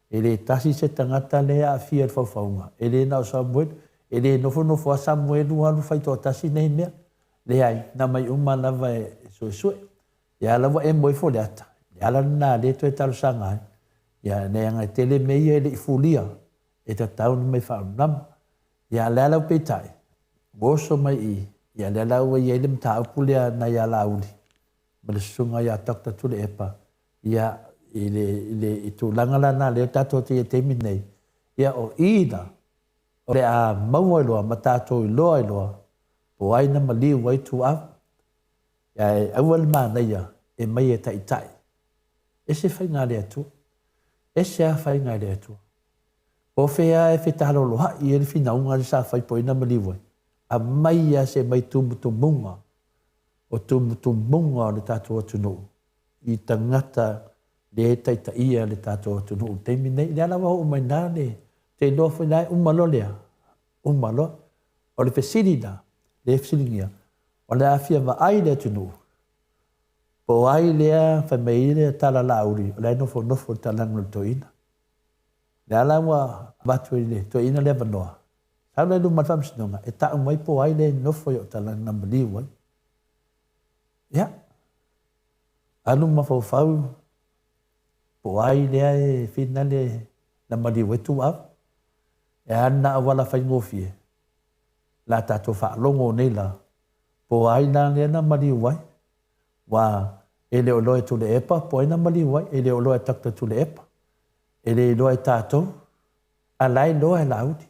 E le tasi se tangata le a fia le whauwhaunga. E le na o Samuel. E le nofo a Samuel uhalu whaito tasi nei mea. Le ai na mai lava e sue. Ia lawa e moe fo le ata. Ia la na le to e talo sangai. Ia ne anga tele mei e le ifulia. E ta taun mai whaunam. Ia lealau peitai. Woso mai I. Ia lealau e iele mta upulea na ia lauli. Ma le sunga ia takta tule epa. Ia i tu langa lana le tato te te minei. Ia o ina, o le a maua iloa, ma tato iloa iloa, po aina ma liu wai tu au. Ia e awal mana ia, e mai e tai tai. E se whai ngā lea tu. E se a whai ngā lea tu. O whea e whetalo loha i e whina unga le sa whai po ina ma liu wai. A mai a se mai tumutu munga. O tumutu munga o le tato atu nuu. I tangata le taita ia le tato atu nuu. Te minei, le alawa o mai nane. Te loa whinai umalo lea. Umalo. O le whesirina. Le whesiringia. O le awhia wa ai le atu nuu. Po ai lea whamei lea tala lauri. O le nofo nofo talangu le toina. Le alawa batu i le toina le vanoa. Sao le luma whamsinonga. E ta umai po ai le nofo i o talangu na maliwai. Ia. Anu mawhawhau. Po ai lea e whina le na maliwai tu au. E ana awala whaingofie. La tato whaalongo nei la. Po ai na lea na maliwai. Wa e le oloe tu le epa, po ina mali wai, e le oloe takta tu le epa. E le oloe tātou, a lai loa e laudi.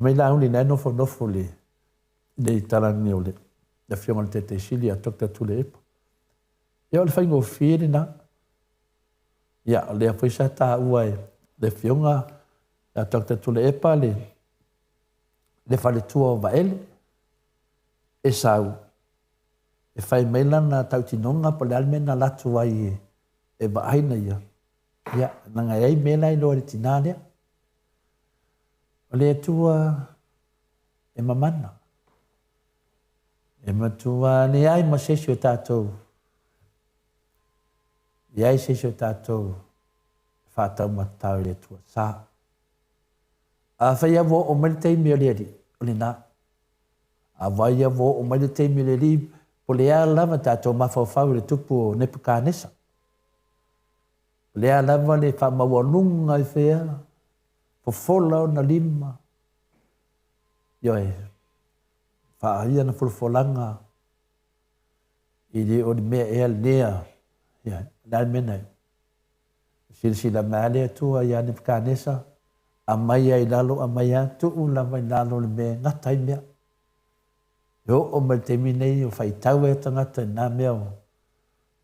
Mei laudi na nofo nofo le tarangi o le fionga le tete sili a takta tu le epa. E o le whaingo whiri na. Ia, le apuisa tā ua e le fionga a takta tu le epa le whale tua o vaele. E sau. E whai meila na tautinonga po le almena latu ai e vaaina ia. Ia, nanga ei mela i loa le tinalea. O le atua e mamana. E matua ne ai ma sesio tātou. I ai sesio tātou whātau matau le atua sā. A whai avo o mele teimi o le ari, o le nā. A whai avo o mele teimi o le ari, po lea lava tātou mawhawhau le tupu o Nepukanesa. Lea lava le whamawanunga i whea, po whola o na lima. Ioi, whaahia na fulfolanga, i le o le mea ea lea, ia, nai mena. Sirisila mea lea tua i a Nepukanesa, a mai ai lalo, a mai a tuu lava i lalo le mea ngatai mea. Yo o me te minei o whai tau e tangata i nā mea o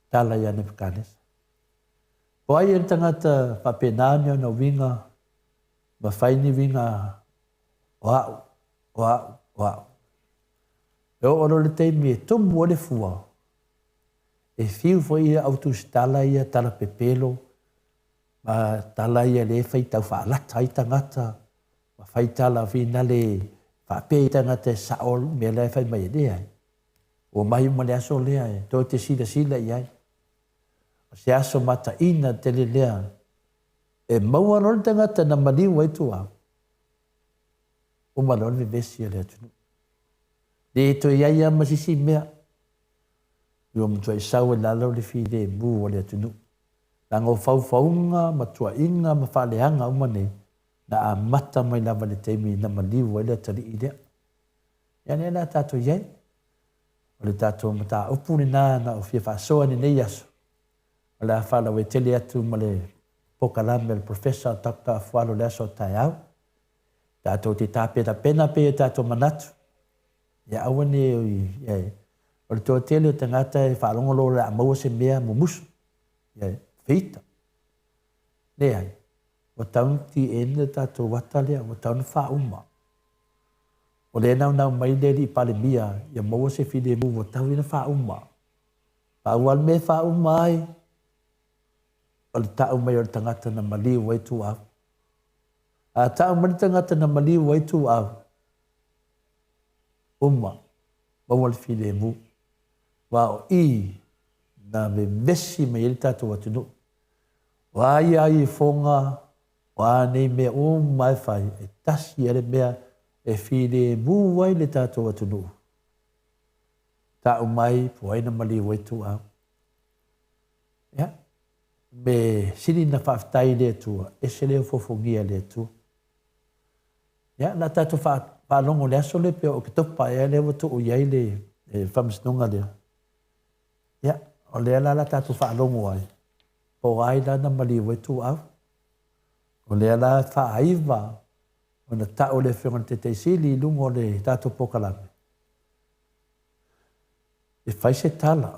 tala i ane Nepukanesa. O ai e tangata whapenānia na winga, ma whaini winga o au. Yo oro le teimi e tumu o le fua. E fiu fo ia autus tala ia tala pepelo, ma tala ia le whai tau whaalata i tangata, ma whai tala vina le whapei tangata saol mea lai whai mai e ai. O mai ma le aso lea e, tō te sila i ai. O se aso mata ina te le lea, e maua rol tangata na maliu ai tu au. O malon me vesi a lea tunu. Le to iai a masisi mea, yo mtua i sau e lalo le fi le mu o lea tunu. Lango faufaunga, matua inga, mawhaleanga umane, na a mata mai lava le teimi na maliu ai le tari i lea. Ia ne la tato iai. O le tato mata upu ni na o fia whaasoa ni nei aso. O le awhala we tele atu ma le pokalame le professor Dr. Afualo le aso tai au. Tato te tāpeta pena pe tato manatu. Ia awa ne o le toa tele o tangata e whaalongolo le amaua se mea mumusu. Ia feita. Ne ai. O taunti ene tato wata lea, o taunu wha uma. O le nau mai le li pale mia, ia maua se fide mu, o tau ina wha uma. Pa ual me wha uma ai, o le tau mai o le tangata na maliu wai tu au. A tau mai tangata na maliu wai tu au. Uma, maua le fide mu. Wa o i, na me vesi mai ele tato watunu. Wa ai fonga, wa nei mea mai whai, e tasi ele mea, e fide mu wai le tato watunu. Tau mai, po aina mali wai tu au. Ya? Me sini na whaftai le tua, e se leo fofongia le tua. Ya? Na tato whalongo le aso le peo, o ki topa e le watu o iai le whamsnunga le. Ya? O le ala la tato whalongo ai. po ai lana maliu e tu au. O lea la whaaiva, o na tau le whionga te teisili lungo le tātou pokalame. E whai se tala,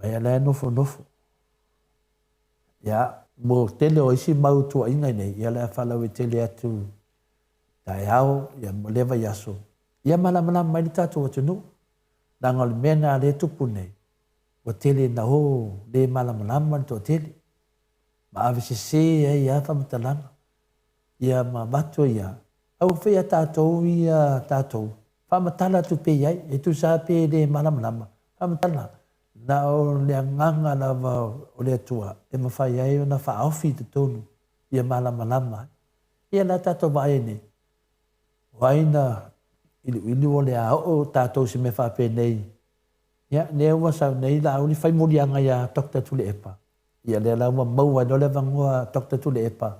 mai a lea nofo nofo. Ia, mo tele o isi mau tua ingai nei, ia lea whalau e tele atu tai au, ia mo lewa yaso. Ia malamala mai ni tātou atu nu, nanga le mena le tupu nei, o tele na ho, le malamala to tele. Ma ave se e ia whamatalanga. Ia ma matua ia. Au whea tātou ia tātou. Whamatala tu pe iai, e tu sa pe le malamala. Whamatala. Na o le nganga na o le atua. E ma whai ai o na whaofi te tonu. Ia malamala. Ia la tātou vai ne. Waina ili o le a o tātou se me whape nei. Ia ne ua sa nei la au ni whai morianga ia Dr. Tule Epa. Ia le la ua maua no le vangua Dr. Tule Epa.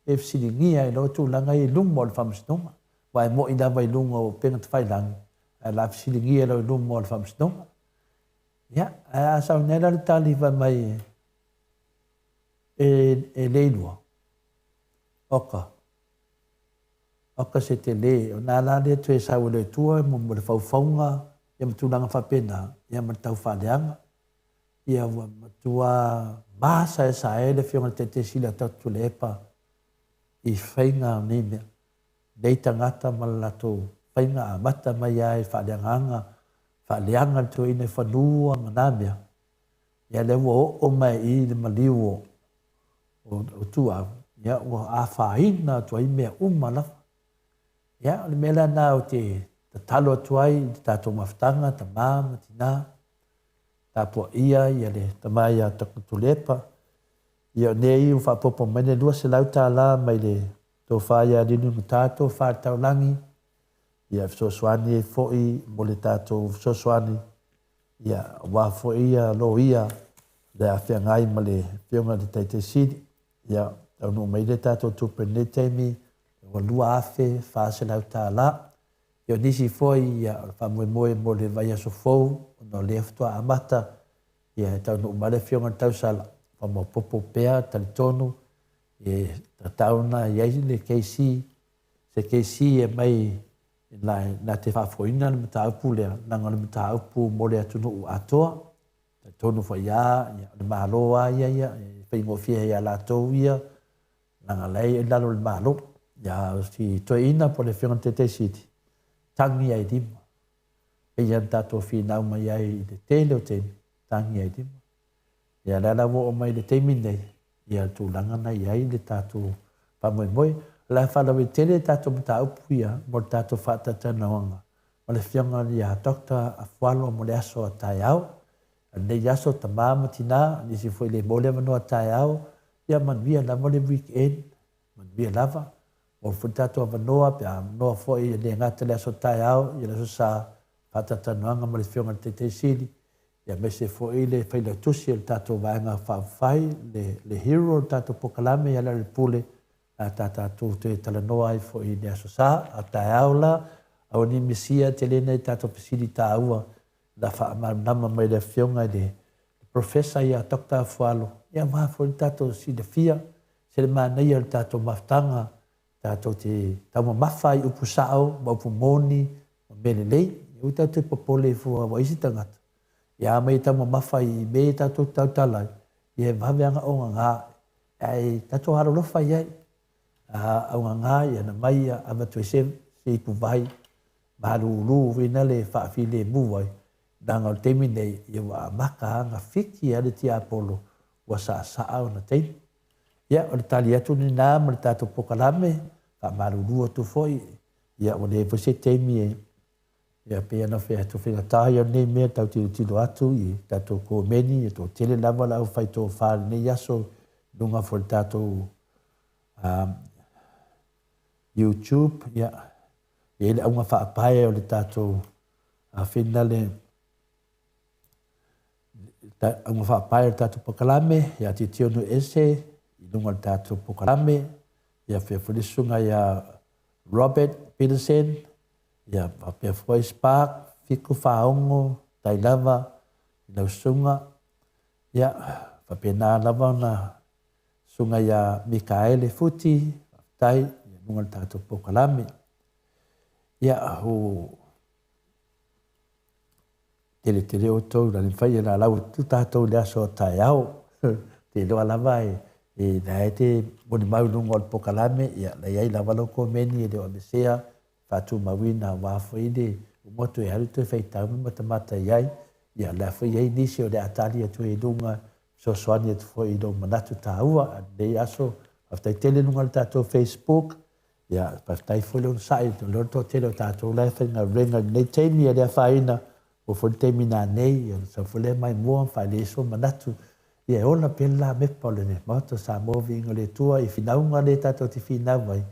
E fsiringia e lo tūlanga i lungo le whamastonga. Wai mo i dawa i lungo o penga te whailangi. A la fsiringia lo i lungo le whamastonga. Ia, a sao nera le tali wa mai e leilua. Oka. Oka se te le. O nā la le tu e sao le tua, mo le whauwhaunga, ia ma tūlanga whapena, ia ma tau whaleanga. Ia wa matua māsa e sa e le whionga te sila tatu le epa. I whainga o nei mea. Nei tangata malalato. Whainga a mata mai ai whaleanganga. Whaleanga tu ine whanua ngana mea. Ia lewa o mai i le maliu o tua. Ia o a whaina tu ai mea umalafa. Ia le mela nā o te talo atu ai, te tātou mawhtanga, ta māma, tina. Tā pua ia le tamai a takutulepa. Ia nei u whapopo mene lua se lau tā la mai le tō whaia rinu mu tātou whātau langi. Ia fsoswani e foi mo le tātou fsoswani. Ia wā foi ia lo ia le a whiangai ma le whionga le teite siri. Ia tau no mai le tātou tupe ne teimi. Wa lua afe whaase lau tā la. Ia nisi foi ia whamoe moe mo le vai aso fou. No le aftua amata. Ia tau no umare whionga tau sala. Mo popo pea tali tonu e tauna iai le keisi se keisi e mai na te whafoina le mata upu lea nanga le mata upu mo le atunu u atoa tonu whaia le mahaloa ia whaingofia ia la tau ia nanga lei e lalo le mahalo ia si toi ina po le whionga te siti tangi ai dima e ian tato whina uma iai le tele o teni tangi ai dima. Ia lala wo o mai le teimi nei. Ia tūlanga na iai le tātou pamoe moe. La whalawe tele tātou mata upu ia mo le tātou whātatana wanga. Ma le whianga ia dokta a whalo mo le aso a tai au. Nei aso ta māma tina, nisi fwoi le mole mano a tai au. Ia manuia lava le weekend. Manuia lava. Mo le fwoi tātou a manoa, pia manoa fwoi le ngata le aso tai au. Ia le aso sa whātatana wanga mo le whianga te siri. Ia me se fo ile faila tusi el tato vaenga whawhai le hero tato pokalame ia le pule a tato te talanoa ai fo i aso sa a tae aula au ni misia te lena i tato pesiri ta aua la whaamanama mai le whionga le professor ia Dr. Fualo ia maa fo i tato si le fia se le maa nei el tato maftanga tato te tamo mawhai upu sao ma upu moni ma mele lei i tato popole fua wa isi tangata. Ia mai tamo mawhai i me tātou tautalai. Ia waweanga o ngā. Ai tātou haro lofa iai. O ngā ia na mai amatu e se ipu vai. Maharu ulu wina le whaafi le muwai. Nanga o temi nei ia wa maka hanga whiki ale ti apolo. Wa sa o na teimi. Ia o le tali atu ni nā ma le tātou pokalame. Maharu ulu atu foi. Ia o le vose teimi e. Ia pea na whea to whenga tahi o nei mea tau tilo atu i tato ko meni i to tele lava lau whai tō whāre nei aso nunga fo le tato YouTube ia e le aunga whaapae o le tato whina le aunga whaapae o le tato pokalame ia ti tionu ese i nunga le tato pokalame ia whea whalisunga ia Robert Peterson ia papea foi spark fiku faongo tailava ina sunga ia papea na lava na sunga ia Mikaele futi tai ia nunga tātou pokalame ia ho tele o tau na whai na lau tu tātou le aso tai au te loa lava e na te moni mau nunga o pokalame ia na iai lava loko meni e leo amesea whātu mawina wāwha ide umotu e haru tui whaitau matamata iai ia la whai iai nisi o le atali atu e nunga so soani atu fwoi no manatu tāua nei aso aftai tele nunga le tātou Facebook ia aftai fwoi leo sai to leo to tele o tātou lai whainga renga nei teimi e lea whaina o fwoi teimi nā nei ia sa fwoi mai mua whai le so manatu ia e ona pela mepa o le ne mato sa movi inga le tua i whinaunga le tātou ti whinau mai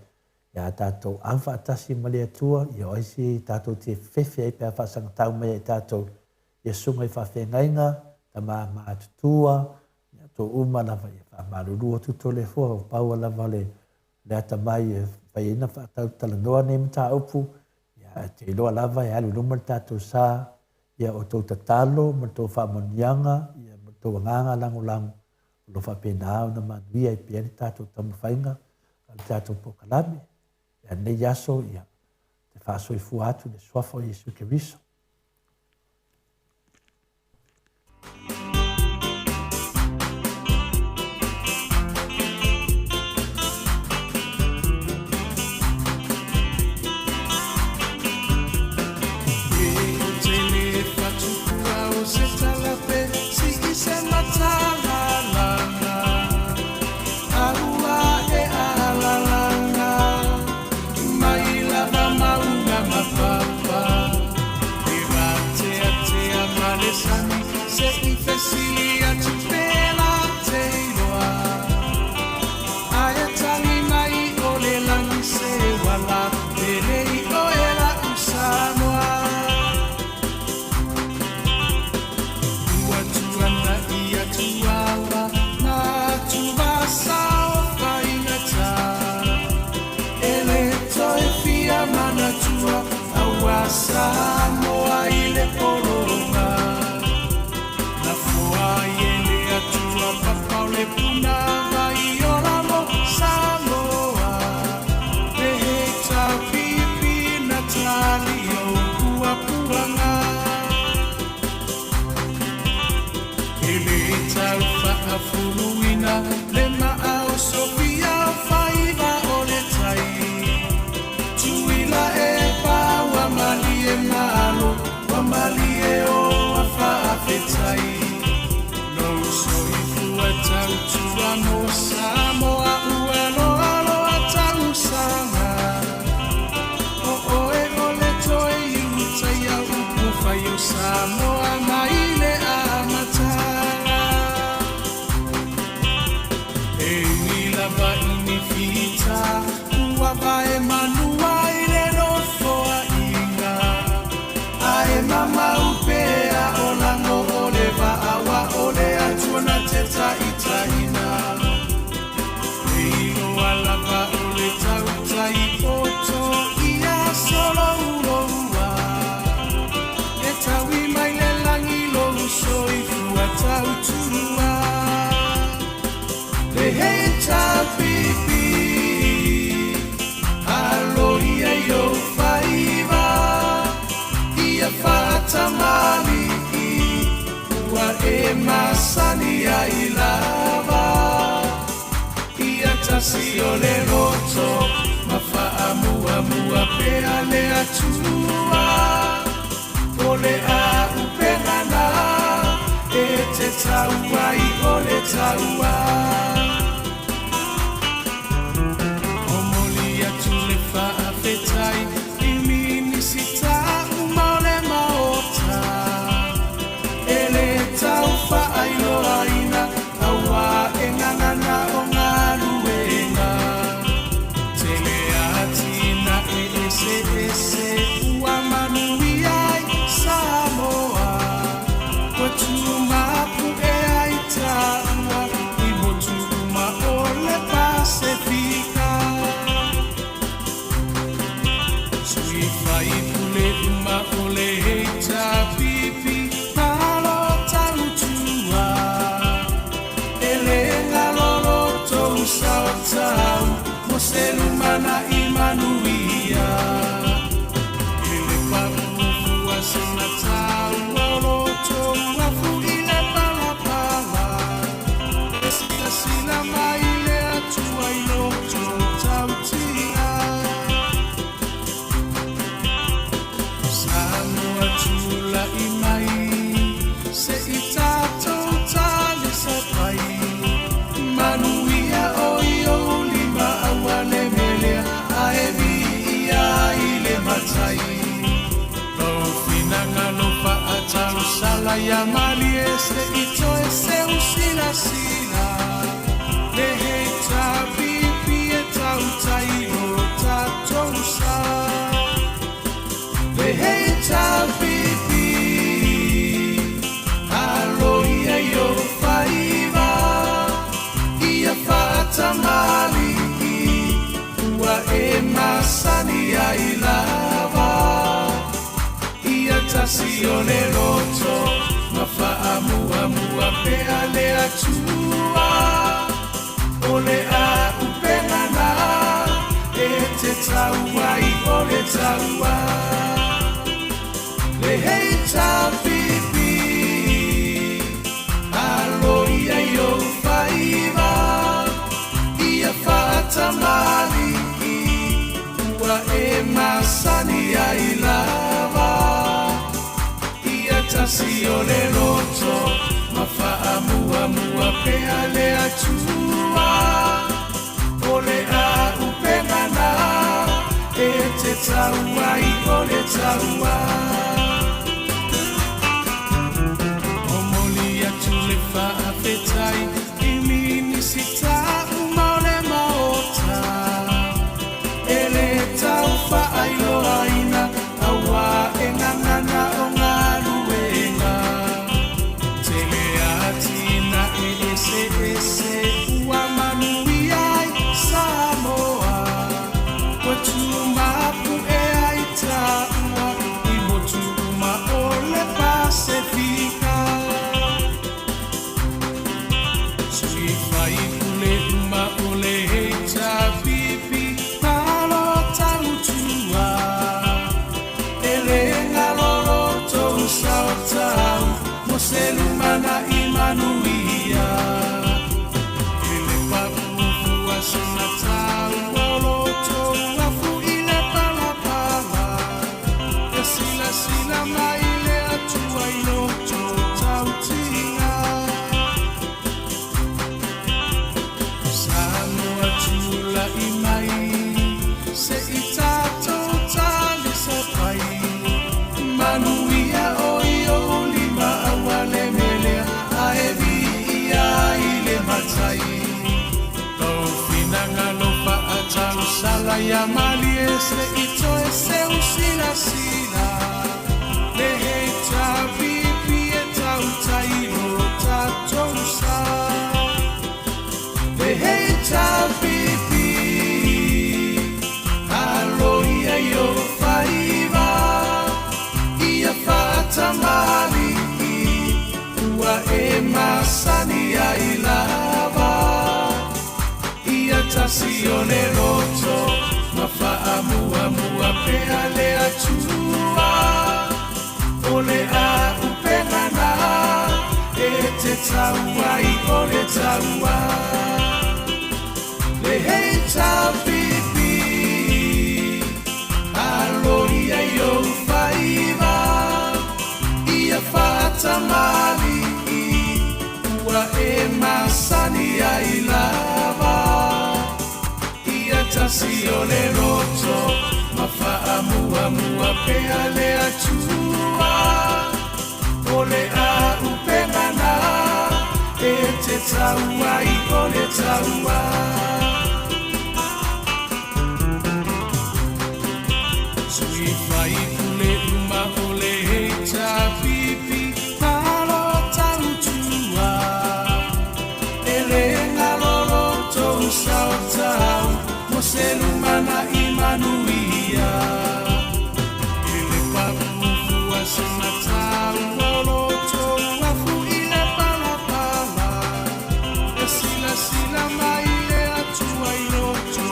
ia tātou anwha atasi ma le atua ia oisi tātou te whewhi ai pēr whasanga tau mai ai tātou ia sunga i whawhengainga ta maa atutua ia tō uma lava ia whamaruru o tuto le fua o paua lava le ata mai e whaiina whaatau talanoa ne mta upu ia te iloa lava e alu luma le tātou sā ia o tō tatalo ma tō whamonianga ia ma tō nganga lango lango lo whapenao na manuia i piani tātou tamawhainga al tātou pokalame ia nei aso ia te whaasoifu atu le suafa o Yesu Keriso. Samoa ile koronga na fua yele atua papa le puna vai oramo Samoa peheta pipi Natalio kua puanga ele taufa afuluina le maau Sofia faiva oletai tuila Wamalie malo, wamalie o wafafetai no soifu atautua no Samoa uelo alo atausanga o oe ole toe iutai au ukufa yo Samoa maile amatara e milava inifita uwava emanua mama upea olango oleva awa ole atuana teta itaina Eino alava ole tauta I oto ia solo uloua Etawi maile langi lohu soifu atautua Leheita pipi aloia yo faiva Fatamali wa emasani ya ilava Ia tasio le roto mafaamu amua peale atua Ole a upengana e te taua I ole taua Omoli atu le faafetai imini sita Taufa ailo aina awa engangana ongaluenga Teleatina ese uamanuia Samoa Watumapu e aitaua Ibo Moselumana imanuia Ile parufu asina tauloloto Wafu ile palapala Esika sila maile atua iloto tautia Sanu atula imai Se itato tali sapai Manuia oio lima awale melea Aevi ia ile matai Finanga lopa atau sala ya mali ese ito ese usila sila Lehe tabi pie tau tairo tatosa Lehe tabi pie Alo ia yo faiva Ia fata mali Ua e masani ya ilava Tasione roto mafaamu amua peale atua ole a upengana te taua I ole taua le heita pipi alo ia yo faiva ia fata mali ua e masani ya ilava Tasione roto mafaamu amua peale atua ole a upengana te taua I ole taua Omoli atule faafetai imini sita umole maota ele tau faailo aina awa engangana ongaru Ese ua manuia Samoa Watuma pu e aita ua I motuma ole Pacifica Sui fai ule uma ole heita pipi Palo tautua Ele ngalolo tou saotau Moselumana imanuia Ele parufu asina tauloloto Wafu ile palapala Esila sila maile atua iloto tautia Sano atula imai Se itato tali sapai Manuia oio lima awale melea Aevi ia ile matai Finanga lopa atau sala ya mali ese ito ese usila sila Lehe tabi pie tau tairo tatosa Lehe tabi pie Alo ia yo faiva Ia fata mali Ua e masani ya ilava Tasione roto mafaamu amua peale atua ole a upengana te taua I ole taua le heita pipi alo ia yo faiva ia fata mali ua e masani ya ilava Tasione roto mafaamu amua peale atua ole a upengana te taua I ole taua Sui fai ule uma ole heita pipi Palo tautua Ele ngalolo tou saotau Moselumana imanuia Ele parufu asina tauloloto Wafu ile palapala Esila sila maile atua iloto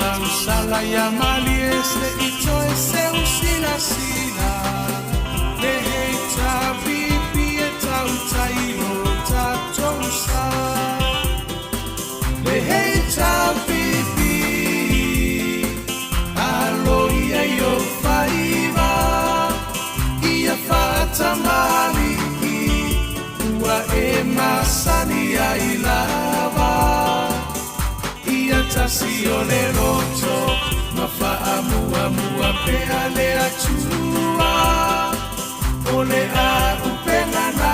tau sala ya mali ese ito ese usila sila. Le hei ta pipi e tau taino ta tosa. Le hei ta pipi alo ia yo faiva. Ia fata mali ua e masani ai lava. Ia tasi o le roto ma faa mua mua pea le atua. O le a upena na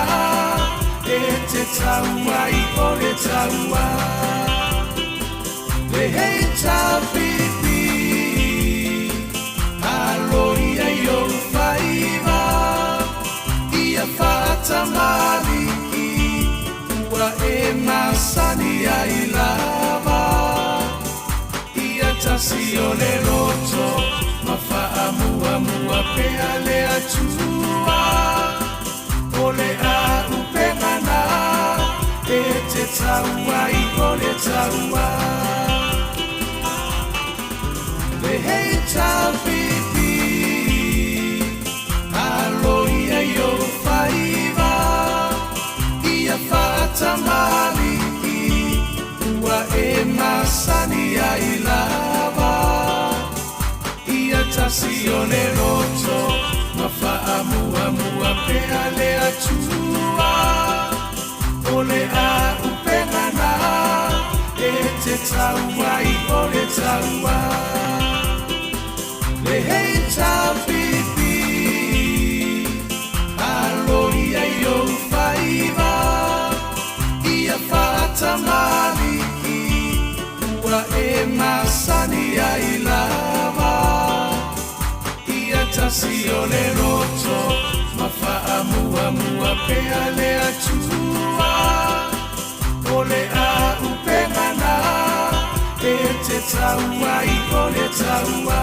e te taua i o le taua. Le hei ta pipi alo ia i o faiva. Ia fata mali ua e masani ai lava. Ia tasi o le roto ma faa mua mua pea le atua. O le a upena na e te taua i o le taua. Le hei ta pipi alo ia i o faiva. Ia fata mali ua e masani ai lava. Ia tasi o le roto ma faa mua mua pea le atua. O le a upena na e te taua i o le taua. Le hei ta pipi alo ia i o faiva. Ia fata mali ua e masani ai lava. Ia tasi o le roto ma faa mua mua pea le atua. O le a upena na e te taua i o le taua.